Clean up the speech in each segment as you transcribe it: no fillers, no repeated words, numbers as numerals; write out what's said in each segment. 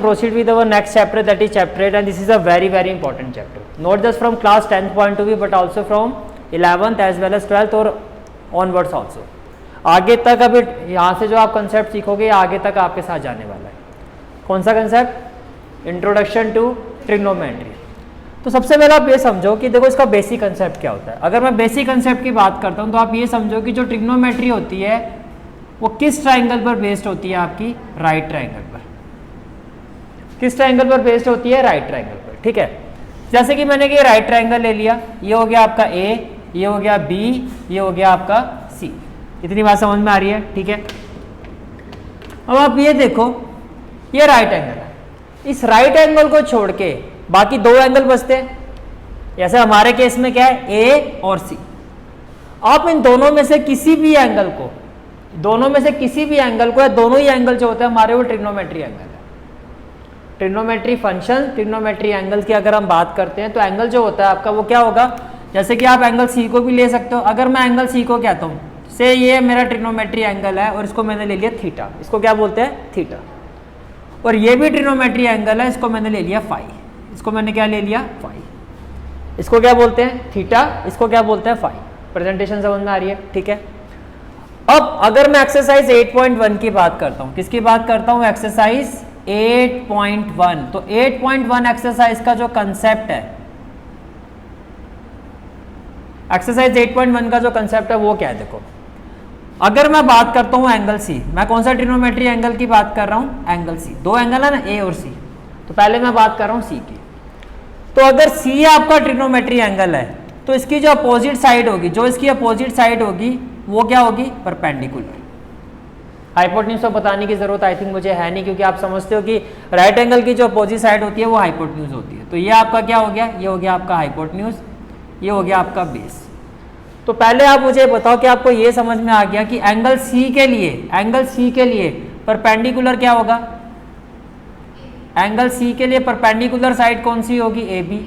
Proceed with our next chapter, that is chapter 8, and this is a very important chapter, not just from class 10th point of view but also from 11th as well as 12th और onwards also. आगे तक अभी यहाँ से जो आप concept सीखोगे आगे तक आपके साथ जाने वाला है. कौन सा कंसेप्ट? Introduction to trigonometry. तो सबसे पहले आप ये समझो कि देखो इसका बेसिक कंसेप्ट क्या होता है. अगर मैं बेसिक कंसेप्ट की बात करता हूँ तो आप ये समझो कि जो ट्रिग्नोमेट्री होती है वो किस ट्राइंगल पर बेस्ड होती है? आपकी राइट ट्राइंगल पर. किस ट्राइंगल पर बेस्ड होती है? राइट ट्राइंगल पर. ठीक है, जैसे कि मैंने कि राइट ट्राइंगल ले लिया, ये हो गया आपका ए, ये हो गया बी, ये हो गया आपका सी. इतनी बात समझ में आ रही है? ठीक है. अब आप ये देखो, ये राइट एंगल है. इस राइट एंगल को छोड़ के बाकी दो एंगल बचते हैं. जैसे हमारे केस में क्या है? ए और सी. आप इन दोनों में से किसी भी एंगल को, दोनों में से किसी भी एंगल को, या दोनों ही एंगल जो होते हैं हमारे वो ट्रिग्नोमेट्री एंगल है. ट्रिग्नोमेट्री फंक्शन, ट्रिग्नोमेट्री एंगल की अगर हम बात करते हैं तो एंगल जो होता है आपका वो क्या होगा? जैसे कि आप एंगल सी को भी ले सकते हो. अगर मैं एंगल सी को कहता हूँ से ये मेरा ट्रिग्नोमेट्री एंगल है और इसको मैंने ले लिया थीटा, इसको क्या बोलते हैं? थीटा. और ये भी ट्रिग्नोमेट्री एंगल है, इसको मैंने ले लिया फाई. इसको मैंने क्या ले लिया? फाई. इसको क्या बोलते हैं? थीटा. इसको क्या बोलते हैं? फाई. प्रेजेंटेशन समझ में आ रही है? ठीक है. अब अगर मैं एक्सरसाइज 8.1 की बात करता हूँ, किसकी बात करता हूँ? एक्सरसाइज 8.1. तो 8.1 एक्सरसाइज का जो कंसेप्ट है, एक्सरसाइज 8.1 का जो कंसेप्ट है वो क्या है? देखो, अगर मैं बात करता हूं एंगल सी, मैं कौन सा ट्रिग्नोमेट्री एंगल की बात कर रहा हूं? Angle C. दो एंगल है ना, ए और सी. तो पहले मैं बात कर रहा हूं सी की. तो अगर सी आपका ट्रिग्नोमेट्री एंगल है तो इसकी जो अपोजिट साइड होगी, जो इसकी अपोजिट साइड होगी वो क्या होगी? परपेंडिकुलर. हाइपोटेन्यूज तो बताने की जरूरत आई थिंक मुझे है नहीं, क्योंकि आप समझते हो कि राइट एंगल की जो अपोजिट साइड होती है वो हाइपोटेन्यूज होती है. तो ये आपका क्या हो गया? ये हो गया आपका हाइपोटेन्यूज, ये हो गया आपका बेस. तो पहले आप मुझे बताओ कि आपको ये समझ में आ गया कि एंगल सी के लिए, एंगल सी के लिए परपेंडिकुलर क्या होगा? एंगल सी के लिए परपेंडिकुलर साइड कौन सी होगी? A B.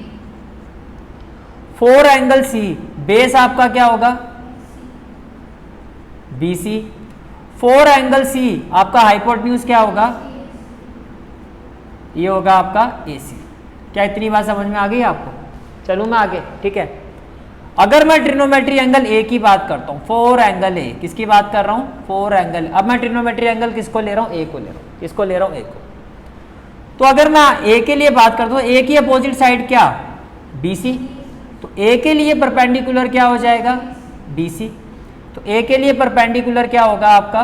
For angle C base आपका क्या होगा? B C. For angle C आपका हाइपोटेन्यूज क्या होगा? ये होगा आपका ए सी. क्या इतनी बात समझ में आ गई आपको? चलूं मैं आगे. ठीक है. अगर मैं ट्रिग्नोमेट्री एंगल ए की बात करता हूं, फोर एंगल ए, किसकी बात कर रहा हूं? Four angle. अब मैं ट्रिग्नोमेट्री एंगल किसको ले रहा हूं? ए को ले रहा हूं. किसको ले रहा हूं? ए को. तो अगर मैं ए के लिए बात करता हूं, ए की अपोजिट साइड क्या? B C. तो ए के लिए परपेंडिकुलर क्या हो जाएगा? B C. तो ए के लिए परपेंडिकुलर क्या होगा आपका?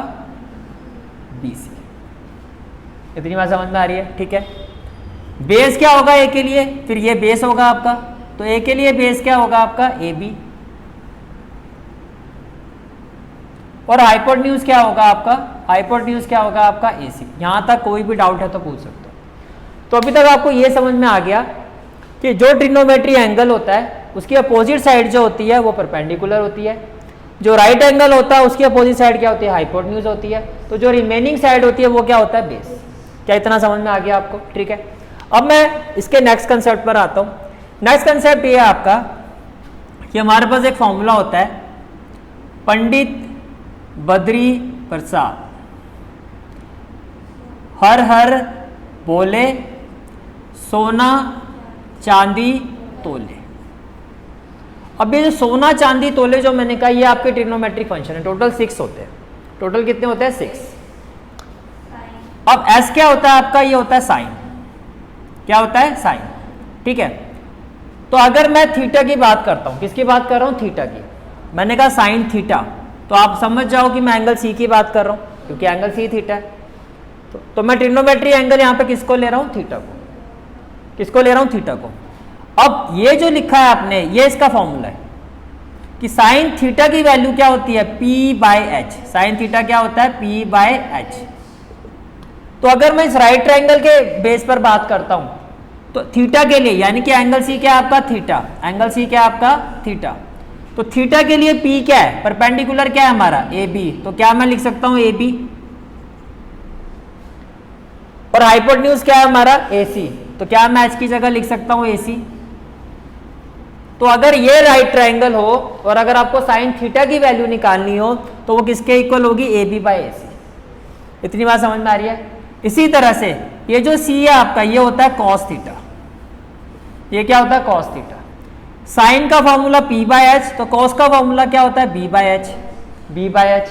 B C. इतनी बात समझ में आ रही है? ठीक है. बेस क्या होगा ए के लिए? फिर ये बेस होगा आपका. तो ए के लिए बेस क्या होगा आपका? ए बी. और हाइपोटेन्यूज क्या होगा आपका? हाइपोटेन्यूज क्या होगा आपका? ए सी. यहां तक कोई भी डाउट है तो पूछ सकते हो. तो अभी तक आपको ये समझ में आ गया कि जो ट्रिग्नोमेट्री एंगल होता है उसकी अपोजिट साइड जो होती है वो परपेंडिकुलर होती है. जो राइट एंगल होता है उसकी अपोजिट साइड क्या होती है? हाइपोटेन्यूज होती है. तो जो रिमेनिंग साइड होती है वो क्या होता है? बेस. क्या इतना समझ में आ गया आपको? ठीक है. अब मैं इसके नेक्स्ट कंसेप्ट पर आता हूं. नेक्स्ट कंसेप्ट ये है आपका कि हमारे पास एक फॉर्मूला होता है, पंडित बद्री प्रसाद हर हर बोले सोना चांदी तोले. अब ये जो सोना चांदी तोले जो मैंने कहा ये आपके ट्रिग्नोमेट्रिक फंक्शन है. टोटल 6 होते हैं. टोटल कितने होते हैं? 6. अब एस क्या होता है आपका? ये होता है साइन. क्या होता है? साइन. ठीक है. तो अगर मैं थीटा की बात करता हूं, किसकी बात कर रहा हूं? थीटा की. मैंने कहा साइन थीटा, तो आप समझ जाओ कि मैं एंगल सी की बात कर रहा हूं क्योंकि एंगल सी थीटा है. तो मैं ट्रिग्नोमेट्री एंगल यहां पे किसको ले रहा हूं? थीटा को. किसको ले रहा हूं? थीटा को. अब ये जो लिखा है आपने, ये इसका फॉर्मूला है कि साइन थीटा की वैल्यू क्या होती है? P by H. Sine theta क्या होता है? P by H. तो अगर मैं इस राइट ट्राइंगल के बेस पर बात करता हूं तो थीटा के लिए, यानी कि एंगल सी क्या आपका? थीटा. एंगल सी क्या आपका? थीटा. तो थीटा के लिए पी क्या है? परपेंडिकुलर क्या है हमारा? A B. तो क्या मैं लिख सकता हूं? ए बी. और हाइपोटेन्यूज क्या है हमारा? ए सी. तो क्या मैं एच की जगह लिख सकता हूं? ए सी. तो अगर ये राइट ट्राइंगल हो और अगर आपको साइन थीटा की वैल्यू निकालनी हो तो वो किसके इक्वल होगी? ए बी बाय ए सी. इतनी बात समझ में आ रही है? इसी तरह से ये जो सी है आपका ये होता है कॉस थीटा, ये क्या होता है कॉस थीटा। साइन का फॉर्मूला पी बाय एच, तो कॉस का फॉर्मूला क्या होता है B by H, B by H.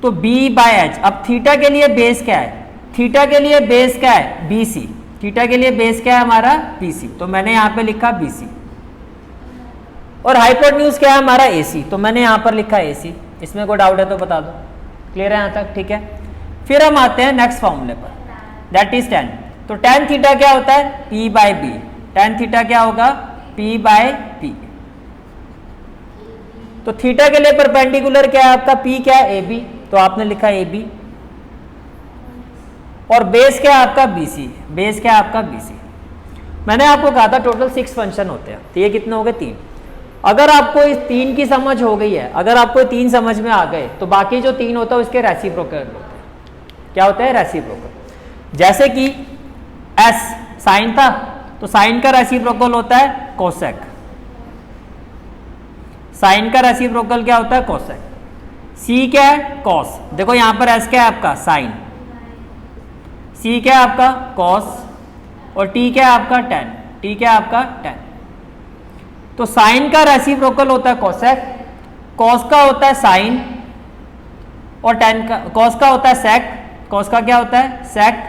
तो बी बाय एच, अब थीटा के लिए बेस क्या है, थीटा के लिए बेस क्या है बी सी, थीटा के लिए बेस क्या है हमारा बी सी, तो मैंने यहाँ पे लिखा बी सी। और हाइपोटेन्यूज क्या है हमारा ए सी, तो मैंने यहाँ पर लिखा ए सी। इसमें कोई डाउट है तो बता दो, क्लियर है यहाँ तक, ठीक है। फिर हम आते हैं नेक्स्ट फॉर्मूले पर, दैट इज टेन। तो टेन थीटा क्या होता है P by B, tan theta क्या होगा पी बाय पी। तो थीटा के लिए परपेंडिकुलर क्या है आपका पी क्या है ए बी, तो आपने लिखा ए बी। और बेस क्या है आपका बी सी, बेस क्या है आपका बी सी। मैंने आपको कहा था टोटल 6 फंक्शन होते हैं, तो ये कितने हो गए 3। अगर आपको इस 3 की समझ हो गई है, अगर आपको 3 समझ में आ गए, तो बाकी जो 3 होता है उसके रेसिप्रोकल होते हैं। क्या होता है रेसिप्रोकल। जैसे कि एस साइन था, तो साइन का रेसिप्रोकल होता है कोसेक, साइन का रेसिप्रोकल क्या होता है कोसेक। सी क्या है कॉस, देखो यहां पर एस क्या है आपका साइन, सी क्या है आपका कॉस, और टी क्या है आपका टेन, टी क्या है आपका टेन। तो साइन का रेसिप्रोकल होता है कोसेक, कॉस का होता है साइन, और टेन का कॉस का होता है सेक, कॉस का क्या होता है सेक,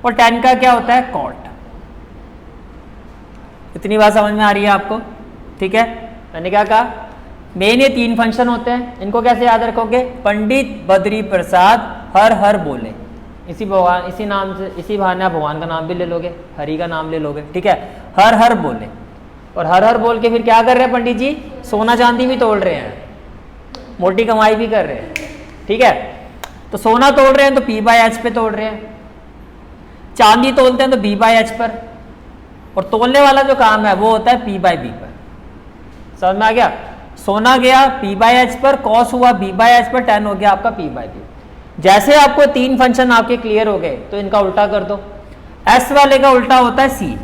और टेन का क्या होता है कॉट। इतनी बात समझ में आ रही है आपको, ठीक है। मैंने क्या कहा मेन ये 3 फंक्शन होते हैं, इनको कैसे याद रखोगे, पंडित बद्री प्रसाद हर हर बोले, इसी भगवान इसी नाम से इसी बहाने आप भगवान का नाम भी ले लोगे, हरि का नाम ले लोगे, ठीक है। हर हर बोले, और हर हर बोल के फिर क्या कर रहे हैं पंडित जी, सोना चांदी भी तोड़ रहे हैं, मोटी कमाई भी कर रहे हैं, ठीक है। तो सोना तोड़ रहे हैं तो पी बाय एच पे तोड़ रहे हैं, चांदी तोलते हैं तो बी बाय एच पर, और तोलने वाला जो काम है वो होता है पी बाय बी पर। समझ में आ गया, सोना गया पी बाय एच पर, कॉस हुआ बी बाय एच पर, टेन हो गया आपका पी बाय बी। जैसे आपको 3 फंक्शन आपके क्लियर हो गए, तो इनका उल्टा कर दो। एस वाले का उल्टा होता है सी,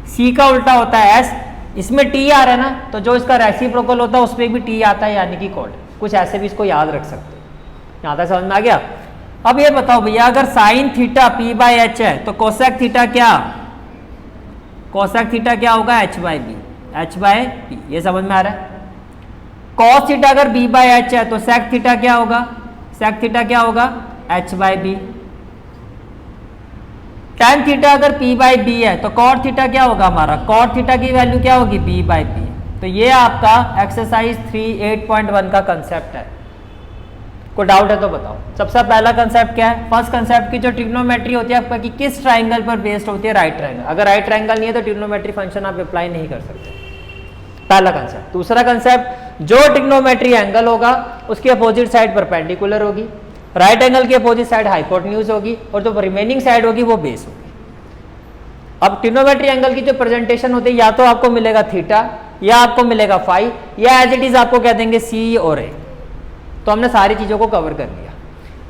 सी का उल्टा होता है एस, इसमें टी आ रहा है ना, तो जो इसका रेसिप्रोकल होता है उसमें भी टी आता है, यानी कि कॉट। कुछ ऐसे भी इसको याद रख सकते हो, यहाँ तक समझ में आ गया। अब ये बताओ भैया, अगर sine theta P by H है, तो कोसेक थीटा क्या, कोसेक थीटा क्या होगा H by B, H by B, ये समझ में आ रहा है। कॉस थीटा अगर बी बाय एच है, तो सेक थीटा क्या होगा, सेक थीटा क्या होगा H by B. Tan theta अगर पी बाय बी है, तो कॉट थीटा क्या होगा हमारा, कॉट थीटा की वैल्यू क्या होगी बी बाय बी। तो ये आपका एक्सरसाइज 3.8.1 का कंसेप्ट है। कोई डाउट है तो बताओ। सबसे पहला कंसेप्ट क्या है, फर्स्ट कंसेप्ट की जो ट्रिग्नोमेट्री होती है आपका कि किस ट्राइंगल पर बेस्ड होती है, राइट ट्राइंगल। अगर राइट ट्राइंगल नहीं है तो ट्रिग्नोमेट्री फंक्शन आप अप्लाई नहीं कर सकते, पहला कंसेप्ट। दूसरा कंसेप्ट, जो ट्रिग्नोमेट्री एंगल होगा उसकी अपोजिट साइड परपेंडिकुलर होगी, राइट एंगल की अपोजिट साइड हाइपोटेन्यूज होगी, और जो रिमेनिंग साइड होगी वो बेस होगी। अब ट्रिग्नोमेट्री एंगल की जो प्रेजेंटेशन होती है, या तो आपको मिलेगा थीटा, या आपको मिलेगा फाई, या एज इट इज आपको कह देंगे सी और ए। तो हमने सारी चीजों को कवर कर लिया।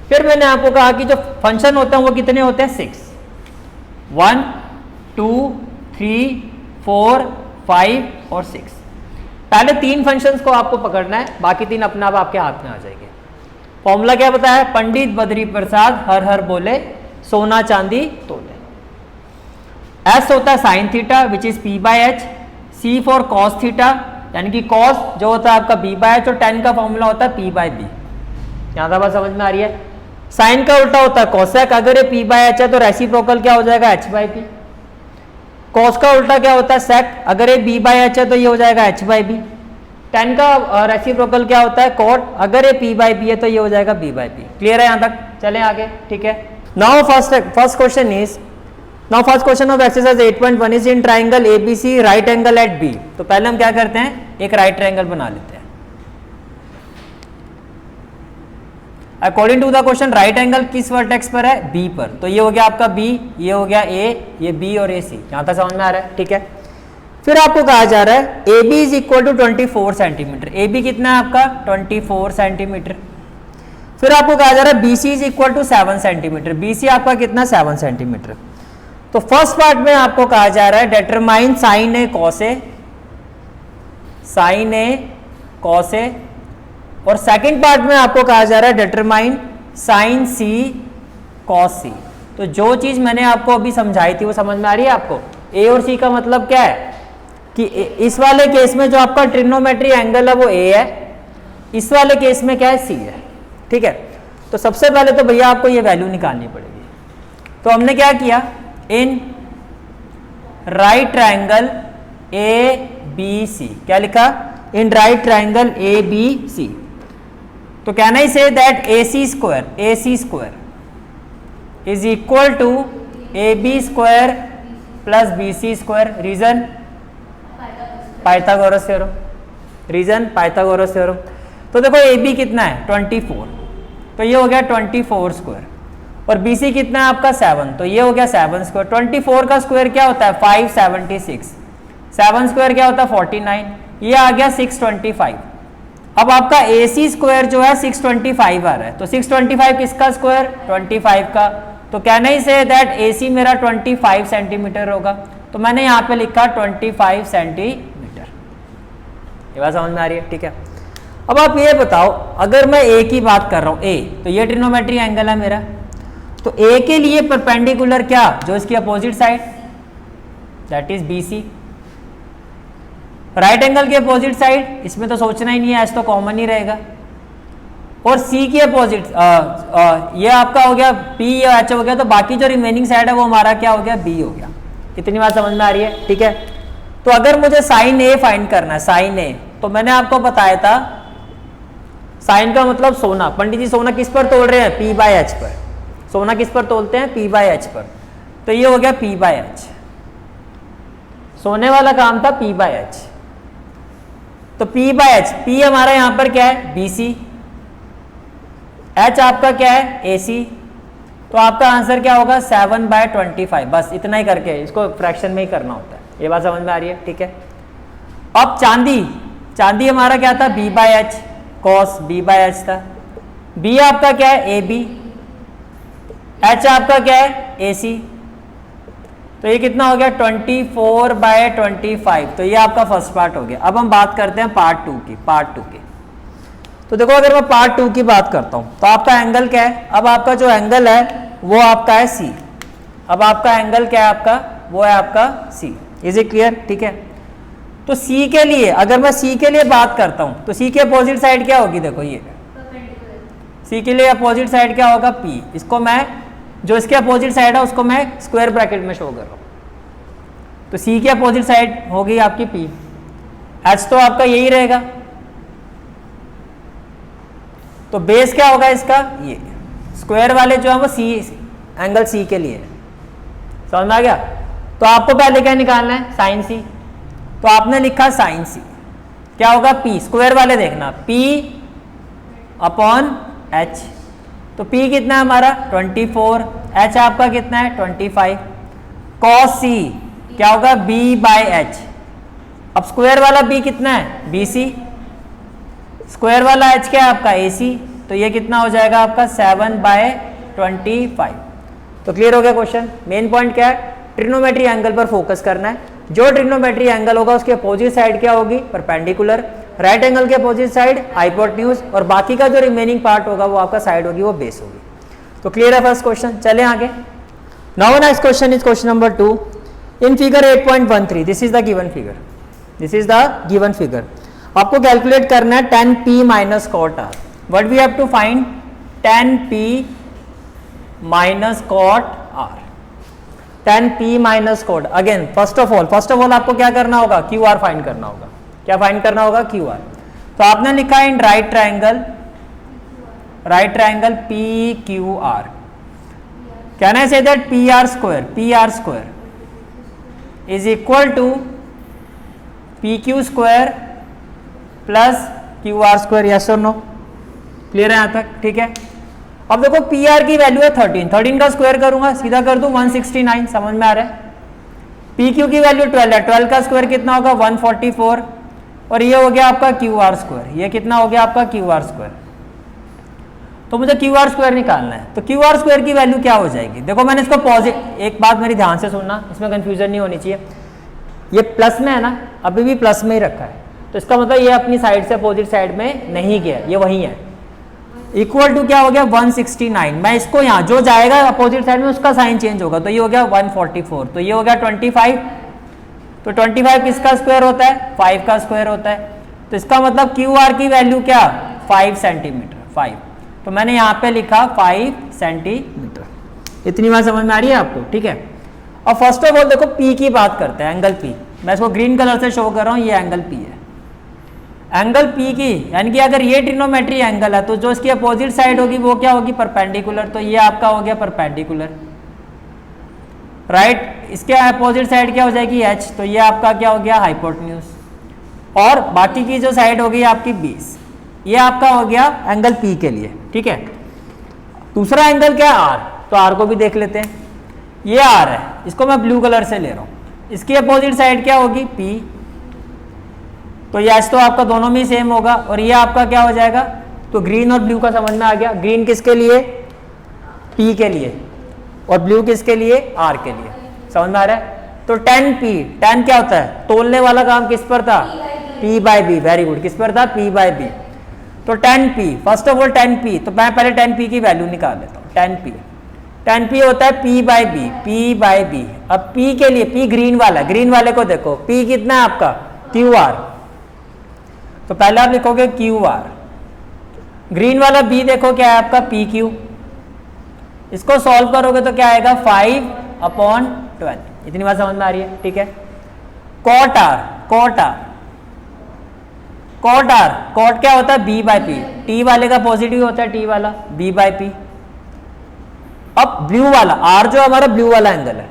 फिर मैंने आपको कहा कि जो फंक्शन होते हैं वो कितने होते हैं 6, 1 2 3 4 5 और 6। पहले 3 फंक्शंस को आपको पकड़ना है, बाकी 3 अपने आप आपके हाथ में आ जाएंगे। फॉर्मूला क्या बताया, पंडित बद्री प्रसाद हर हर बोले, सोना चांदी तोले। एस होता है sine theta which is P by H, C for cos theta यानी कि कॉस जो होता है आपका बी बाय एच, और टेन का फॉर्मूला होता है पी बाय बी। यहां तक बात समझ में आ रही है। साइन का उल्टा होता है कोसेक, अगर ये पी बाय एच है तो रेसिप्रोकल क्या हो जाएगा एच बाय पी। कॉस का उल्टा क्या होता है सेक, अगर ये बी बाय एच है तो ये हो जाएगा एच बाय बी। टेन का रेसिप्रोकल क्या होता है कॉट, अगर ये पी बाय बी है तो ये हो जाएगा बी बाय बी। क्लियर है यहां तक, चलें आगे, ठीक है। Now first question is, now first question of exercise 8.1 is in triangle ABC right angle at B. तो पहले हम क्या करते हैं, एक राइट ट्राइंगल बना लेते हैं। According to the question right angle किस वर्टेक्स पर है, बी पर। तो ये हो गया आपका बी, ये हो गया ए, ये बी और ए सी। यहां तक समझ में आ रहा है, ठीक है। फिर आपको कहा जा रहा है A B is equal to 24 centimetre. A B कितना है आपका 24 सेंटीमीटर। फिर आपको कहा जा रहा है B C is equal to 7 centimetre. B C आपका कितना 7 सेंटीमीटर। तो फर्स्ट पार्ट में आपको कहा जा रहा है determine sign A cos A, sign A cos A, और सेकंड पार्ट में आपको कहा जा रहा है डिटरमाइन साइन सी कॉस सी। तो जो चीज़ मैंने आपको अभी समझाई थी वो समझ में आ रही है आपको? ए और सी का मतलब क्या है कि इस वाले केस में जो आपका ट्रिग्नोमेट्री एंगल है वो ए है, इस वाले केस में क्या है? सी है। ठीक है, तो सबसे पहले तो भैया आपको ये वैल्यू निकालनी पड़ेगी। तो हमने क्या किया, in right triangle A B C, क्या लिखा? In right triangle A B C, तो can I say that A C square is equal to A B square plus B C square. Reason Pythagoras theorem, reason Pythagoras theorem. तो देखो ए B कितना है? 24, तो ये हो गया 24 स्क्वायर, और बी सी कितना है आपका? 7, तो ये हो गया 7 स्क्वायर। 24 का स्क्वायर क्या होता है? 576, 7 स्क्वायर क्या होता है? 49, ये आ गया 625। अब आपका ए सी स्क्वायर जो है 625 आ रहा है, तो 625 किसका स्क्वायर? 25 का। तो can I say that A सी मेरा 25 सेंटीमीटर होगा, तो मैंने यहाँ पे लिखा 25 सेंटीमीटर। ये बात समझ में आ रही है? ठीक है, अब आप ये बताओ, अगर मैं ए की बात कर रहा हूँ, ए, तो ये ट्रिग्नोमेट्री एंगल है मेरा, तो ए के लिए परपेंडिकुलर क्या? जो इसकी opposite side, that is B C. Right angle के अपोजिट साइड, इसमें तो सोचना ही नहीं है, ऐसा तो कॉमन ही रहेगा। और सी की अपोजिट ये आपका हो गया पी या एच हो गया, तो बाकी जो रिमेनिंग साइड है वो हमारा क्या हो गया? बी हो गया। इतनी बात समझ में आ रही है? ठीक है, तो अगर मुझे साइन ए फाइंड करना है, साइन ए, तो मैंने आपको बताया था साइन का मतलब सोना। पंडित जी सोना किस पर तोल रहे हैं? पी बाय एच पर। सोना किस पर तोलते हैं? पी बाय एच पर। तो ये हो गया पी बाय एच, सोने वाला काम था पी बाय एच। तो पी बाय एच, पी हमारा यहां पर क्या है? बी सी, एच आपका क्या है? ए सी। तो आपका आंसर क्या होगा? 7/25। बस इतना ही करके इसको फ्रैक्शन में ही करना होता है। ये बात समझ में आ रही है? ठीक है, अब चांदी, चांदी हमारा क्या था? B by H, cos B by H था। बी आपका क्या है? A B. एच आपका क्या है? ए सी। तो ये कितना हो गया? 24/25। तो ये आपका फर्स्ट पार्ट हो गया। अब हम बात करते हैं पार्ट 2 की। पार्ट 2 की, तो देखो अगर मैं पार्ट 2 की बात करता हूं, तो आपका एंगल क्या है? अब आपका जो एंगल है वो आपका है सी। अब आपका एंगल क्या है आपका? वो है आपका सी। Is it clear? ठीक है, तो सी के लिए, अगर मैं सी के लिए बात करता हूं, तो सी के अपोजिट साइड क्या होगी? देखो ये सी के लिए अपोजिट साइड क्या होगा? पी। इसको मैं, जो इसके अपोजिट साइड है उसको मैं स्क्वायर ब्रैकेट में शो कर रहा हूं। तो सी की अपोजिट साइड होगी आपकी पी, एच तो आपका यही रहेगा। तो बेस क्या होगा इसका? ये स्क्वायर वाले जो है वो सी, एंगल सी के लिए। समझ में आ गया? तो आपको पहले क्या निकालना है? साइन सी। तो आपने लिखा साइन सी, क्या होगा? पी, स्क्वायर वाले देखना, पी अपॉन एच। तो P कितना है हमारा? 24, H आपका कितना है? 25। cos C क्या होगा? B bye H. अब स्क्वायर वाला B कितना है? BC। स्क्वायर वाला H क्या है आपका? AC। तो ये कितना हो जाएगा आपका? 7/25। तो क्लियर हो गया क्वेश्चन? मेन पॉइंट क्या है? ट्रिग्नोमेट्री एंगल पर फोकस करना है। जो ट्रिग्नोमेट्री एंगल होगा उसके अपोजिट साइड क्या होगी? परपेंडिकुलर। राइट एंगल के अपोजिट साइड हाइपोटेन्यूज, और बाकी का जो रिमेनिंग पार्ट होगा वो आपका साइड होगी, वो बेस होगी। तो क्लियर है फर्स्ट क्वेश्चन? चलें आगे। Now next question is question number 2। In figure 8.13 this is the given figure, this is the given figure. आपको कैलकुलेट करना है tan p minus cot R. What we have to find? tan p minus cot R. tan p minus cot, again first of all आपको क्या करना होगा? Q are find करना होगा। क्या फाइंड करना होगा? Q R. तो आपने लिखा in right triangle P Q R, can I say that P R square is equal to P Q square plus Q R square. Yes और नो? क्लियर है यहां तक? ठीक है, अब देखो पी आर की वैल्यू है 13 का स्क्वायर करूंगा, सीधा कर दूं 169। समझ में आ रहा है? पी क्यू की वैल्यू 12 है, 12 का स्क्वायर कितना होगा? 144। और ये हो गया आपका क्यू आर स्क्वायर, ये कितना हो गया आपका? Q R square. तो मुझे क्यू आर स्क्वायर निकालना है, तो क्यू आर स्क्वायर की वैल्यू क्या हो जाएगी? देखो मैंने इसको पॉजिटिव, एक बात मेरी ध्यान से सुनना, इसमें कंफ्यूजन नहीं होनी चाहिए। ये प्लस में है ना, अभी भी प्लस में ही रखा है, तो इसका मतलब ये अपनी साइड से अपोजिट साइड में नहीं गया, ये वही है। इक्वल टू क्या हो गया 169। मैं इसको यहाँ जो जाएगा अपोजिट साइड में उसका साइन चेंज होगा, तो ये हो गया 144, तो ये हो गया 25। तो 25 किसका स्क्वायर होता है? 5 का स्क्वायर होता है। तो इसका मतलब क्यू आर की वैल्यू क्या? 5 सेंटीमीटर, 5। तो मैंने यहाँ पे लिखा 5 सेंटीमीटर। इतनी बात समझ में आ रही है आपको? ठीक है। अब फर्स्ट ऑफ ऑल देखो पी की बात करते हैं, एंगल पी। मैं इसको ग्रीन कलर से शो कर रहा हूँ, ये एंगल पी है। एंगल पी की यानी कि अगर ये ट्रिग्नोमेट्री एंगल है तो जो इसकी अपोजिट साइड होगी वो क्या होगी? परपेंडिकुलर। तो ये आपका हो गया परपेंडिकुलर, राइट। इसके अपोजिट साइड क्या हो जाएगी? एच। तो ये आपका क्या हो गया? हाइपोटेन्यूज। और बाकी की जो साइड होगी आपकी 20। ये आपका हो गया एंगल पी के लिए, ठीक है। दूसरा एंगल क्या है? आर। तो आर को भी देख लेते हैं। ये आर है, इसको मैं ब्लू कलर से ले रहा हूँ। इसकी अपोजिट साइड क्या होगी? पी। तो ये एच तो आपका दोनों में सेम होगा, और ये आपका क्या हो जाएगा? तो ग्रीन और ब्लू का समझ में आ गया। ग्रीन किसके लिए? पी के लिए, और ब्लू किसके लिए? आर के लिए। समझ में आ रहा है? तो 10p, 10 क्या होता है? तोलने वाला काम किस पर था? p by B. Very good, किस पर था? p by B. तो 10p, first of all 10p, तो मैं पहले 10p की वैल्यू निकाल लेता हूँ। 10p, 10p होता है p by B, p by B. अब p के लिए, p ग्रीन वाला, ग्रीन वाले को देखो, p कितना है आपका? QR। तो पहले आप लिखोगे QR। ग्रीन वाला b देखो क्या है आपका? PQ। इसको सॉल्व करोगे तो क्या आएगा? 5/12। इतनी बात समझ में आ रही है? ठीक है। Cot R, cot R, cot R, cot क्या होता है? b by P. टी वाले का पॉजिटिव होता है, टी वाला b बाई पी। अब ब्लू वाला आर, जो हमारा ब्लू वाला एंगल है,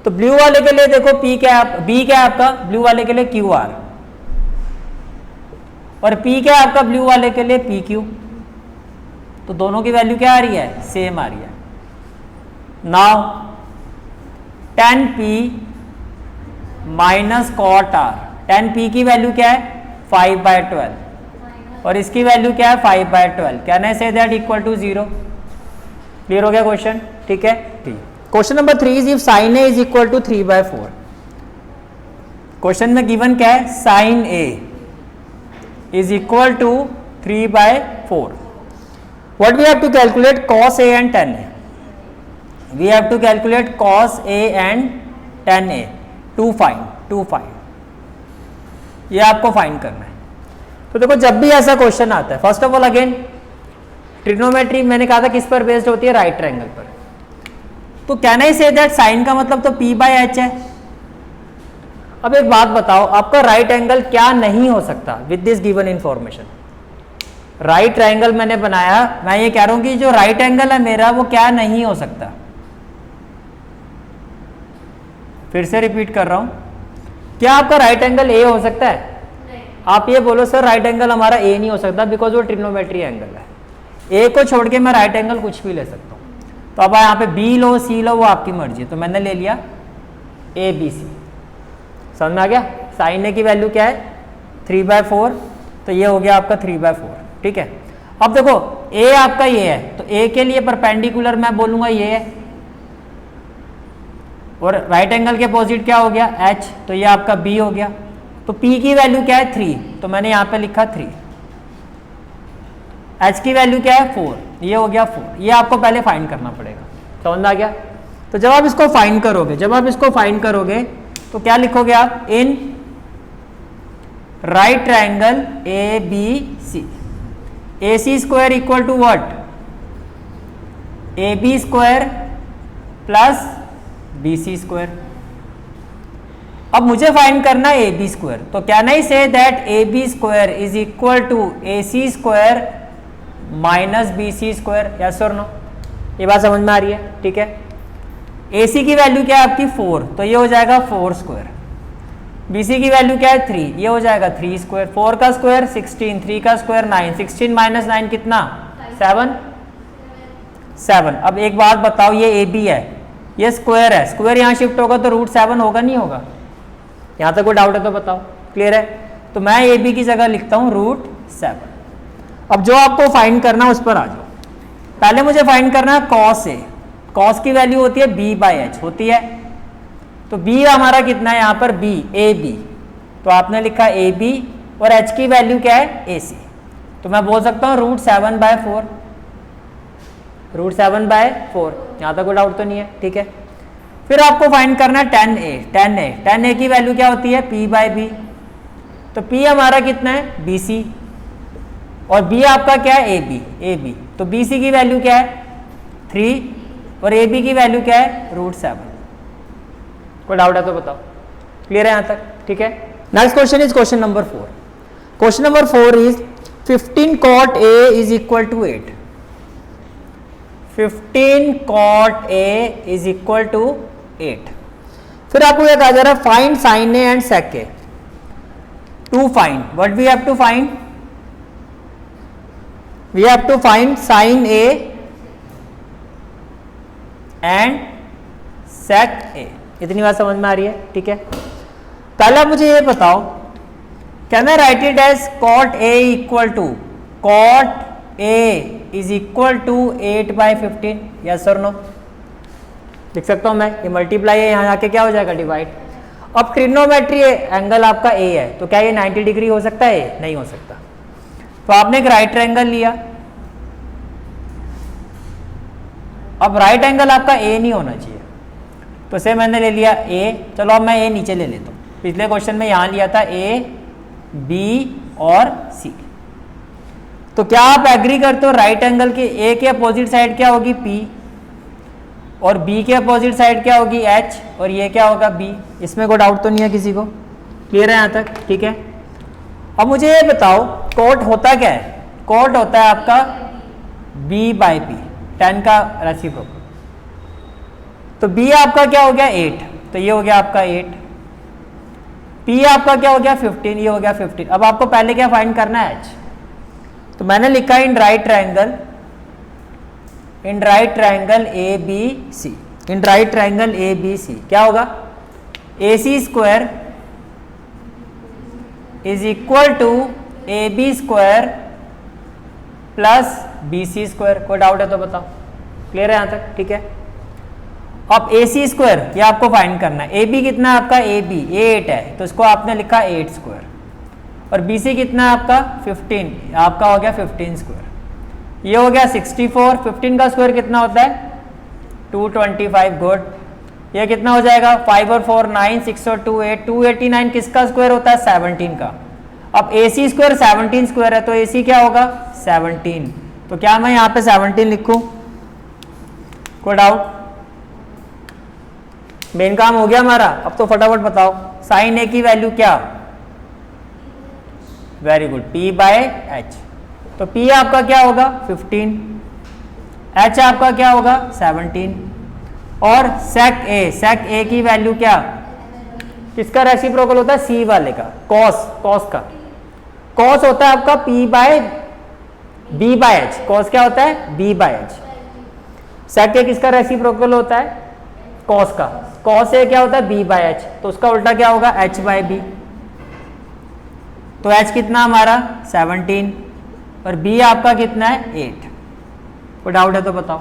तो ब्लू वाले के लिए देखो p क्या है? b क्या है आपका? ब्लू वाले के लिए क्यू आर, और p क्या है आपका? ब्लू वाले के लिए पी क्यू। तो दोनों की वैल्यू क्या आ रही है? सेम आ रही है। Now 10p minus cot are, 10p की वैल्यू क्या है? 5/12, और इसकी वैल्यू क्या है? 5/12। Can I say that equal to 0? Clear हो गया क्वेश्चन? ठीक है। Question number 3 is if sine A is equal to 3/4। Question में गिवन क्या है? Sine A is equal to 3/4। What we have to calculate? Cos A and tan A. We have to calculate cos A and tan A to find. ये आपको find करना है। तो देखो जब भी ऐसा क्वेश्चन आता है, first of all again trigonometry मैंने कहा था किस पर बेस्ड होती है? राइट ट्रायंगल पर। तो can I say that sine का मतलब तो p बाय एच है। अब एक बात बताओ, आपका राइट एंगल क्या नहीं हो सकता with this given information? Right triangle मैंने बनाया, मैं ये कह रहा हूं कि जो राइट एंगल है मेरा वो क्या नहीं हो सकता? फिर से रिपीट कर रहा हूं, क्या आपका राइट एंगल ए हो सकता है? आप ये बोलो सर राइट एंगल हमारा ए नहीं हो सकता बिकॉज वो ट्रिग्नोमेट्री एंगल है। ए को छोड़ के मैं राइट एंगल कुछ भी ले सकता हूं। तो अब यहाँ पे बी लो सी लो, वो आपकी मर्जी है। तो मैंने ले लिया ए बी सी। समझ में आ गया? साइन ए की वैल्यू क्या है? 3/4। तो ये हो गया आपका 3/4। ठीक है। अब देखो ए आपका ये है, तो ए के लिए परपेंडिकुलर मैं बोलूंगा ये है, और राइट एंगल के अपोजिट क्या हो गया? एच। तो ये आपका बी हो गया। तो पी की वैल्यू क्या है? 3। तो मैंने यहां पे लिखा 3। एच की वैल्यू क्या है? 4। ये हो गया 4। ये आपको पहले फाइंड करना पड़ेगा। समझ में आ गया? तो जब आप इसको फाइंड करोगे, तो क्या लिखोगे आप? In right triangle A B C, A C square equal to what? A B square plus B C square. अब मुझे फाइंड करना है ए बी स्क्वायर। तो can I say that A B square is equal to A C square minus B C square? Yes और no? ये बात समझ में आ रही है? ठीक है। ए सी की वैल्यू क्या है आपकी? 4। तो ये हो जाएगा 4 स्क्वायर। बी सी की वैल्यू क्या है? 3। ये हो जाएगा 3 स्क्वायर। 4 का स्क्वायर 16, 3 का स्क्वायर 9, 16 माइनस 9 कितना? 7। अब एक बात बताओ, ये ए बी है, ये स्क्वायर है, स्क्वायर यहाँ शिफ्ट होगा तो √7 होगा नहीं होगा? यहाँ तक कोई डाउट है तो बताओ। क्लियर है? तो मैं ए बी की जगह लिखता हूँ √7। अब जो आपको फाइंड करना है उस पर आ जाओ। पहले मुझे फाइंड करना है कॉस ए। कॉस की वैल्यू होती है b बाई एच होती है। तो b हमारा कितना है यहाँ पर? b, A B. तो आपने लिखा ए बी, और h की वैल्यू क्या है? ए सी। तो मैं बोल सकता हूँ √7/4, √7/4। यहाँ तक कोई डाउट तो नहीं है, ठीक है। फिर आपको फाइंड करना है tan a की वैल्यू क्या होती है, p/b। तो p हमारा कितना है, bc, और b आपका क्या है, ab। तो bc की वैल्यू क्या है, 3, और ab की वैल्यू क्या है, √7। कोई डाउट है तो बताओ, क्लियर है यहाँ तक, ठीक है। Next question is question number 4। Question number 4 is 15 cot a is equal to 8। 15 cot a is equal to 8। फिर आपको क्या कहा जा रहा है, find sin a and sec a। To find what we have to find, we have to find sin a and sec a। इतनी बात समझ में आ रही है, ठीक है। पहले मुझे ये बताओ, can I write it as cot a equal to, cot a is equal to 8/15, yes और नो। लिख सकता हूं मैं, ये मल्टीप्लाई है, यहाँ आके क्या हो जाएगा, डिवाइड। अब ट्रिग्नोमेट्री एंगल आपका a है, तो क्या ये 90 डिग्री हो सकता है, नहीं हो सकता। तो आपने एक राइट ट्रायंगल लिया, अब राइट एंगल आपका a नहीं होना चाहिए, तो से मैंने ले लिया a। चलो अब मैं a नीचे ले लेता हूँ। पिछले क्वेश्चन में यहाँ लिया था a, b और c। तो क्या आप एग्री करते हो, राइट एंगल के a के अपोजिट साइड क्या होगी, p, और b के अपोजिट साइड क्या होगी, h, और ये क्या होगा, b। इसमें कोई डाउट तो नहीं है किसी को, क्लियर है यहाँ तक, ठीक है। अब मुझे ये बताओ, cot होता क्या है, cot होता है आपका b/p, tan का रेसिप्रोकल। तो b आपका क्या हो गया, 8, तो ये हो गया आपका 8। p आपका क्या हो गया, 15, ये हो गया 15। अब आपको पहले क्या फाइंड करना है, h। तो मैंने लिखा in right triangle A B C, in right triangle A B C क्या होगा, AC square is equal to AB square plus BC square. कोई डाउट है तो बताओ, क्लियर है यहाँ तक, ठीक है। अब AC स्क्वायर ये आपको फाइंड करना है। AB कितना है आपका, AB 8 है, तो इसको आपने लिखा 8 स्क्वायर, और BC कितना है आपका 15, आपका हो गया 15 स्क्वायर। ये हो गया 64, 15 का स्क्वायर कितना होता है, 225, गुड। ये कितना हो जाएगा, 5 और 4 9, 6 और 2 8, 289 किसका स्क्वायर होता है, 17 का। अब AC स्क्वायर 17 स्क्वायर है, तो AC क्या होगा, 17। तो क्या मैं यहाँ पे 17 लिखूं, कोई डाउट, मेन काम हो गया हमारा। अब तो फटाफट बताओ, sin A की वैल्यू क्या, वेरी गुड, p/h। तो p आपका क्या होगा, 15, h आपका क्या होगा, 17, और sec a की वैल्यू क्या, किसका रेसिप्रोकल होता है, c वाले का, cos का। cos होता है आपका b/h, cos क्या होता है, b/h। sec a किसका रेसिप्रोकल होता है, cos का। cos a क्या होता है, b/h, तो उसका उल्टा क्या होगा, h/b। तो h कितना हमारा 17, और b आपका कितना है, 8। कोई डाउट है तो बताओ,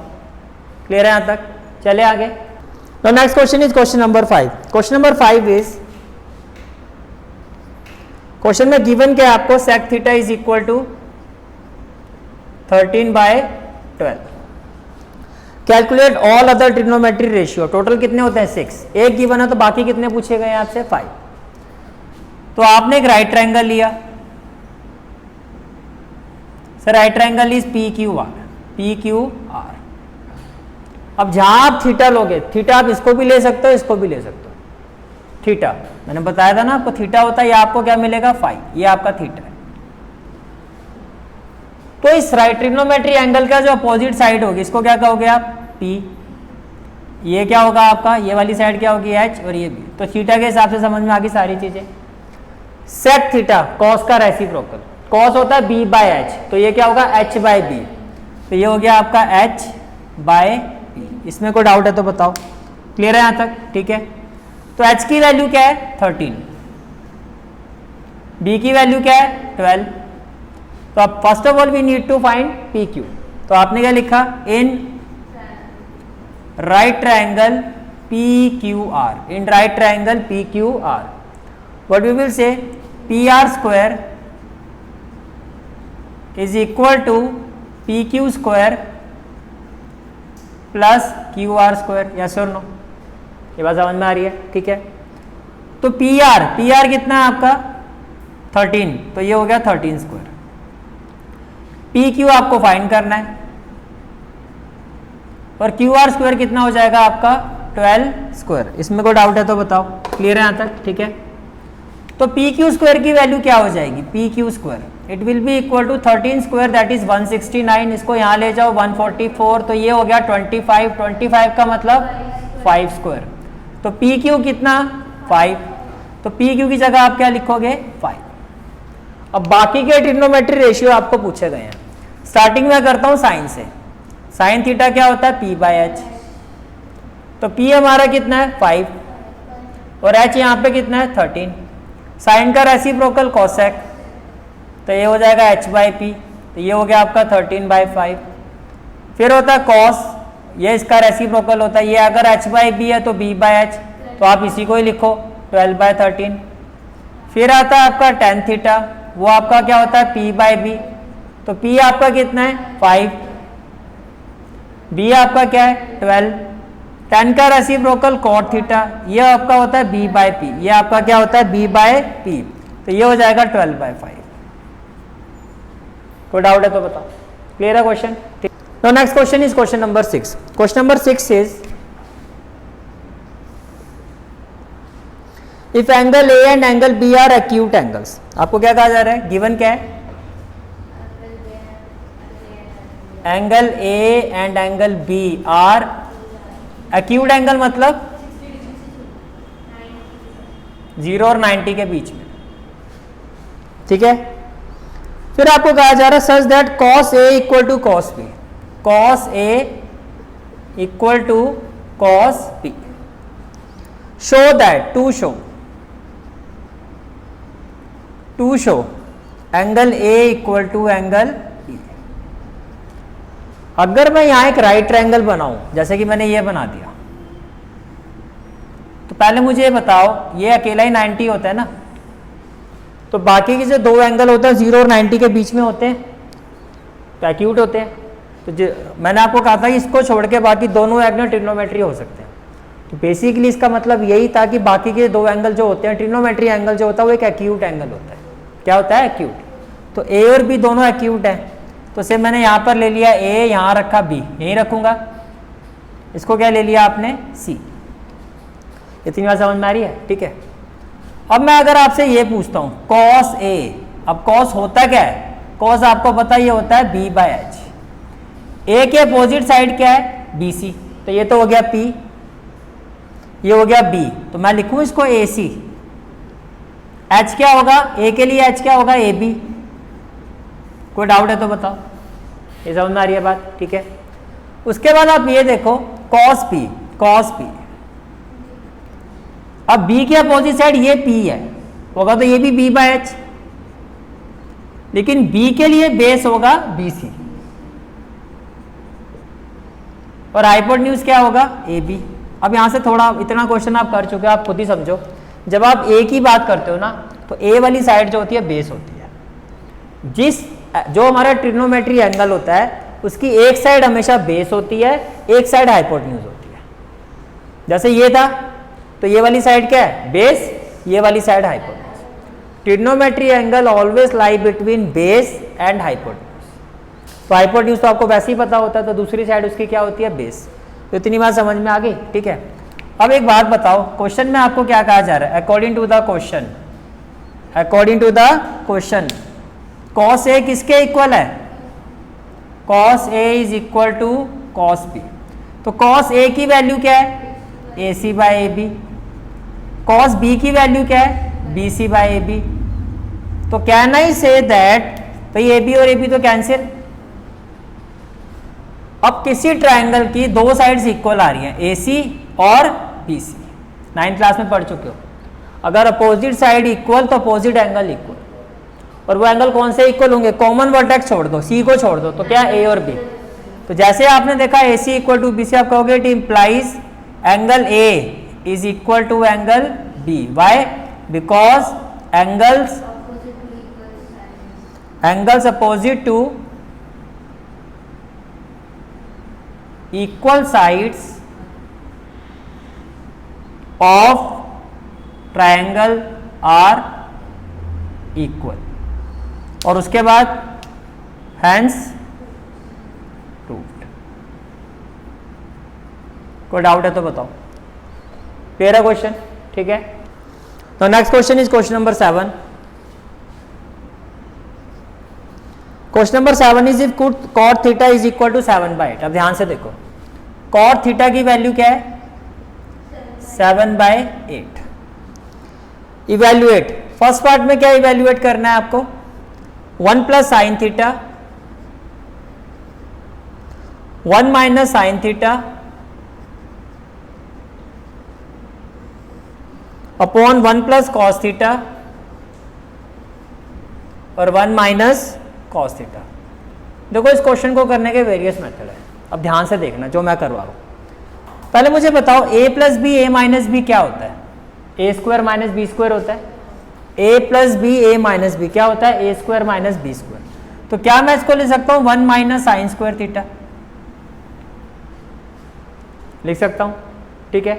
क्लियर है यहाँ तक, चले आगे। तो next question is question number 5। Question number 5 is, question में गिवन क्या है आपको, sec theta is equal to 13/12। Calculate all other trigonometry ratio. Total कितने होते हैं, 6। एक गिवन है तो बाकी कितने पूछे गए आपसे, 5। तो आपने एक राइट ट्रायंगल लिया, sir right triangle is PQR। अब जहां आप थीटा लोगे, थीटा आप इसको भी ले सकते हो, इसको भी ले सकते हो। थीटा मैंने बताया था ना आपको, थीटा होता है, ये आपको क्या मिलेगा, फाई, ये आपका थीटा है। तो इस राइट ट्रिग्नोमेट्री एंगल का जो अपोजिट साइड होगी, इसको क्या कहोगे आप, P। ये क्या होगा आपका, ये वाली साइड क्या होगी, H, और ये B। तो थीटा के हिसाब से समझ में आ गई सारी चीजें। सेक थीटा कॉस का रेसिप्रोकल, कॉस होता है b/h, तो ये क्या होगा, h/b। तो ये हो गया आपका h/b। इसमें कोई डाउट है तो बताओ, क्लियर है यहां तक, ठीक है। तो h की वैल्यू क्या है, 13, b की वैल्यू क्या है, 12। तो अब first of all we need to find PQ। तो आपने क्या लिखा, in right triangle PQR, in right triangle PQR what we will say, PR square is equal to P Q square plus Q R square, yes और no? ये बात समझ में आ रही है? ठीक है, तो पी आर कितना है आपका 13, तो ये हो गया 13 स्क्वायर। पी क्यू आपको फाइंड करना है और क्यू आर स्क्वायर कितना हो जाएगा आपका 12 स्क्वायर। इसमें कोई डाउट है तो बताओ, क्लियर है यहाँ तक? ठीक है, तो पी क्यू स्क्वायर की वैल्यू क्या हो जाएगी? P Q square it will be equal to 13 square that is 169, इसको यहाँ ले जाओ 144, तो ये हो गया 25, 25 का मतलब 5 स्क्वायर। तो पी क्यू कितना 5, तो पी क्यू की जगह आप क्या लिखोगे 5। अब बाकी के ट्रिग्नोमेट्री रेशियो आपको पूछे गए हैं। स्टार्टिंग में करता हूँ साइन से। साइन थीटा क्या होता है? P by H. तो पी हमारा कितना है 5 और एच यहाँ पे कितना है 13। साइन का रेसिप्रोकल कोसेक, तो ये हो जाएगा एच बाई पी, तो ये हो गया आपका 13/5। फिर होता है कॉस, ये इसका रेसिप्रोकल होता है, ये अगर एच बाई बी है तो बी बाय एच, तो आप इसी को ही लिखो 12/13। फिर आता है आपका टेन थीटा, वो आपका क्या होता है पी बाय बी, तो पी आपका कितना है 5, बी आपका क्या है 12। टेन का रेसिप्रोकल कॉट थीटा, ये आपका होता है बी बाय पी, ये आपका क्या होता है बी बाय पी, तो ये हो जाएगा 12/5। कोई डाउट है तो बताओ, क्लियर है क्वेश्चन? ठीक, तो next question is question number 6। Question number 6 is if angle A and angle B are acute angles. आपको क्या कहा जा रहा है? गिवन क्या है? Angle A and angle B are acute angle, मतलब 0 और 90 के बीच में। ठीक है, फिर आपको कहा जा रहा है such that cos A equal to cos B, cos A equal to cos B, show that, to show angle A equal to angle B। अगर मैं यहां एक राइट ट्रायंगल बनाऊं, जैसे कि मैंने ये बना दिया, तो पहले मुझे ये बताओ, ये अकेला ही 90 होता है ना, तो बाकी के जो दो एंगल होते हैं 0 और 90 के बीच में होते हैं, तो एक्यूट होते हैं। तो मैंने आपको कहा था कि इसको छोड़ के बाकी दोनों एंगल ट्रिग्नोमेट्री हो सकते हैं। तो बेसिकली इसका मतलब यही था कि बाकी के दो एंगल जो होते हैं, ट्रिग्नोमेट्री एंगल जो होता है वो एक एक्यूट एंगल होता है। क्या होता है? एक्यूट। तो ए और बी दोनों एक्यूट हैं, तो सिर्फ मैंने यहाँ पर ले लिया ए, यहाँ रखा बी, यहीं रखूंगा। इसको क्या ले लिया आपने? सी। इतनी बात समझ में आ रही है? ठीक है, अब मैं अगर आपसे ये पूछता हूँ cos A, अब cos होता क्या है? cos आपको पता ये होता है b बाय एच। ए के अपोजिट साइड क्या है? BC, तो ये तो हो गया P, ये हो गया B, तो मैं लिखूं इसको AC। H क्या होगा? A के लिए H क्या होगा? AB। कोई डाउट है तो बताओ, ये समझ में आ रही है बात? ठीक है, उसके बाद आप ये देखो cos P, अब B के अपोजिट साइड ये P है, होगा तो ये भी B बाय एच, लेकिन B के लिए बेस होगा BC और हाइपोटेन्यूज क्या होगा? AB। अब यहां से थोड़ा, इतना क्वेश्चन आप कर चुके हो, आप खुद ही समझो। जब आप A की बात करते हो ना, तो A वाली साइड जो होती है बेस होती है। जो हमारा ट्रिग्नोमेट्री एंगल होता है उसकी एक साइड हमेशा बेस होती है, एक साइड हाइपोटेन्यूज होती है। जैसे ये था, तो ये वाली साइड क्या है? बेस, ये वाली side hypotenuse. Trigonometry angle always lie between base and hypotenuse. तो हाइपोटेन्यूज तो आपको वैसे ही पता होता है, तो दूसरी साइड उसकी क्या होती है? बेस। तो इतनी बात समझ में आ गई? ठीक है, अब एक बात बताओ, क्वेश्चन में आपको क्या कहा जा रहा है? According to the question cos A किसके इक्वल है? cos A is equal to cos B। तो cos A की वैल्यू क्या है? AC by AB। cos B की वैल्यू क्या है? BC by AB। तो कैन आई से दैट, भाई AB और AB तो कैंसिल। अब किसी ट्रायंगल की दो साइड्स इक्वल आ रही हैं, AC और BC, 9th क्लास में पढ़ चुके हो। अगर अपोजिट साइड इक्वल तो अपोजिट एंगल इक्वल, और वो एंगल कौन से इक्वल होंगे? कॉमन वर्टेक्स छोड़ दो, C को छोड़ दो, तो क्या A और B। तो जैसे आपने देखा AC इक्वल टू BC, आप कहोगे it implies angle A is equal to angle B। Why? Because angles angles opposite to equal sides of triangle are equal, और उसके बाद हैंस प्रूव्ड। कोई डाउट है तो बताओ, क्लियर है क्वेश्चन? ठीक है, तो next question is question number 7। Question number 7 is if cot theta is equal to 7/8। अब ध्यान से देखो, cot थीटा की वैल्यू क्या है? 7/8। इवेल्युएट, फर्स्ट पार्ट में क्या इवेल्युएट करना है आपको? 1 plus sine theta 1 minus sine theta upon 1 plus cos theta और 1 माइनस कॉस थीटा। देखो इस क्वेश्चन को करने के वेरियस मेथड है, अब ध्यान से देखना जो मैं करवा रहा हूं। पहले मुझे बताओ a plus B A minus B क्या होता है? A square minus B square होता है। a plus B A minus B क्या होता है? A square minus B square. तो क्या मैं इसको लिख सकता हूं 1 माइनस साइन स्क्वायर थीटा, लिख सकता हूं, ठीक है।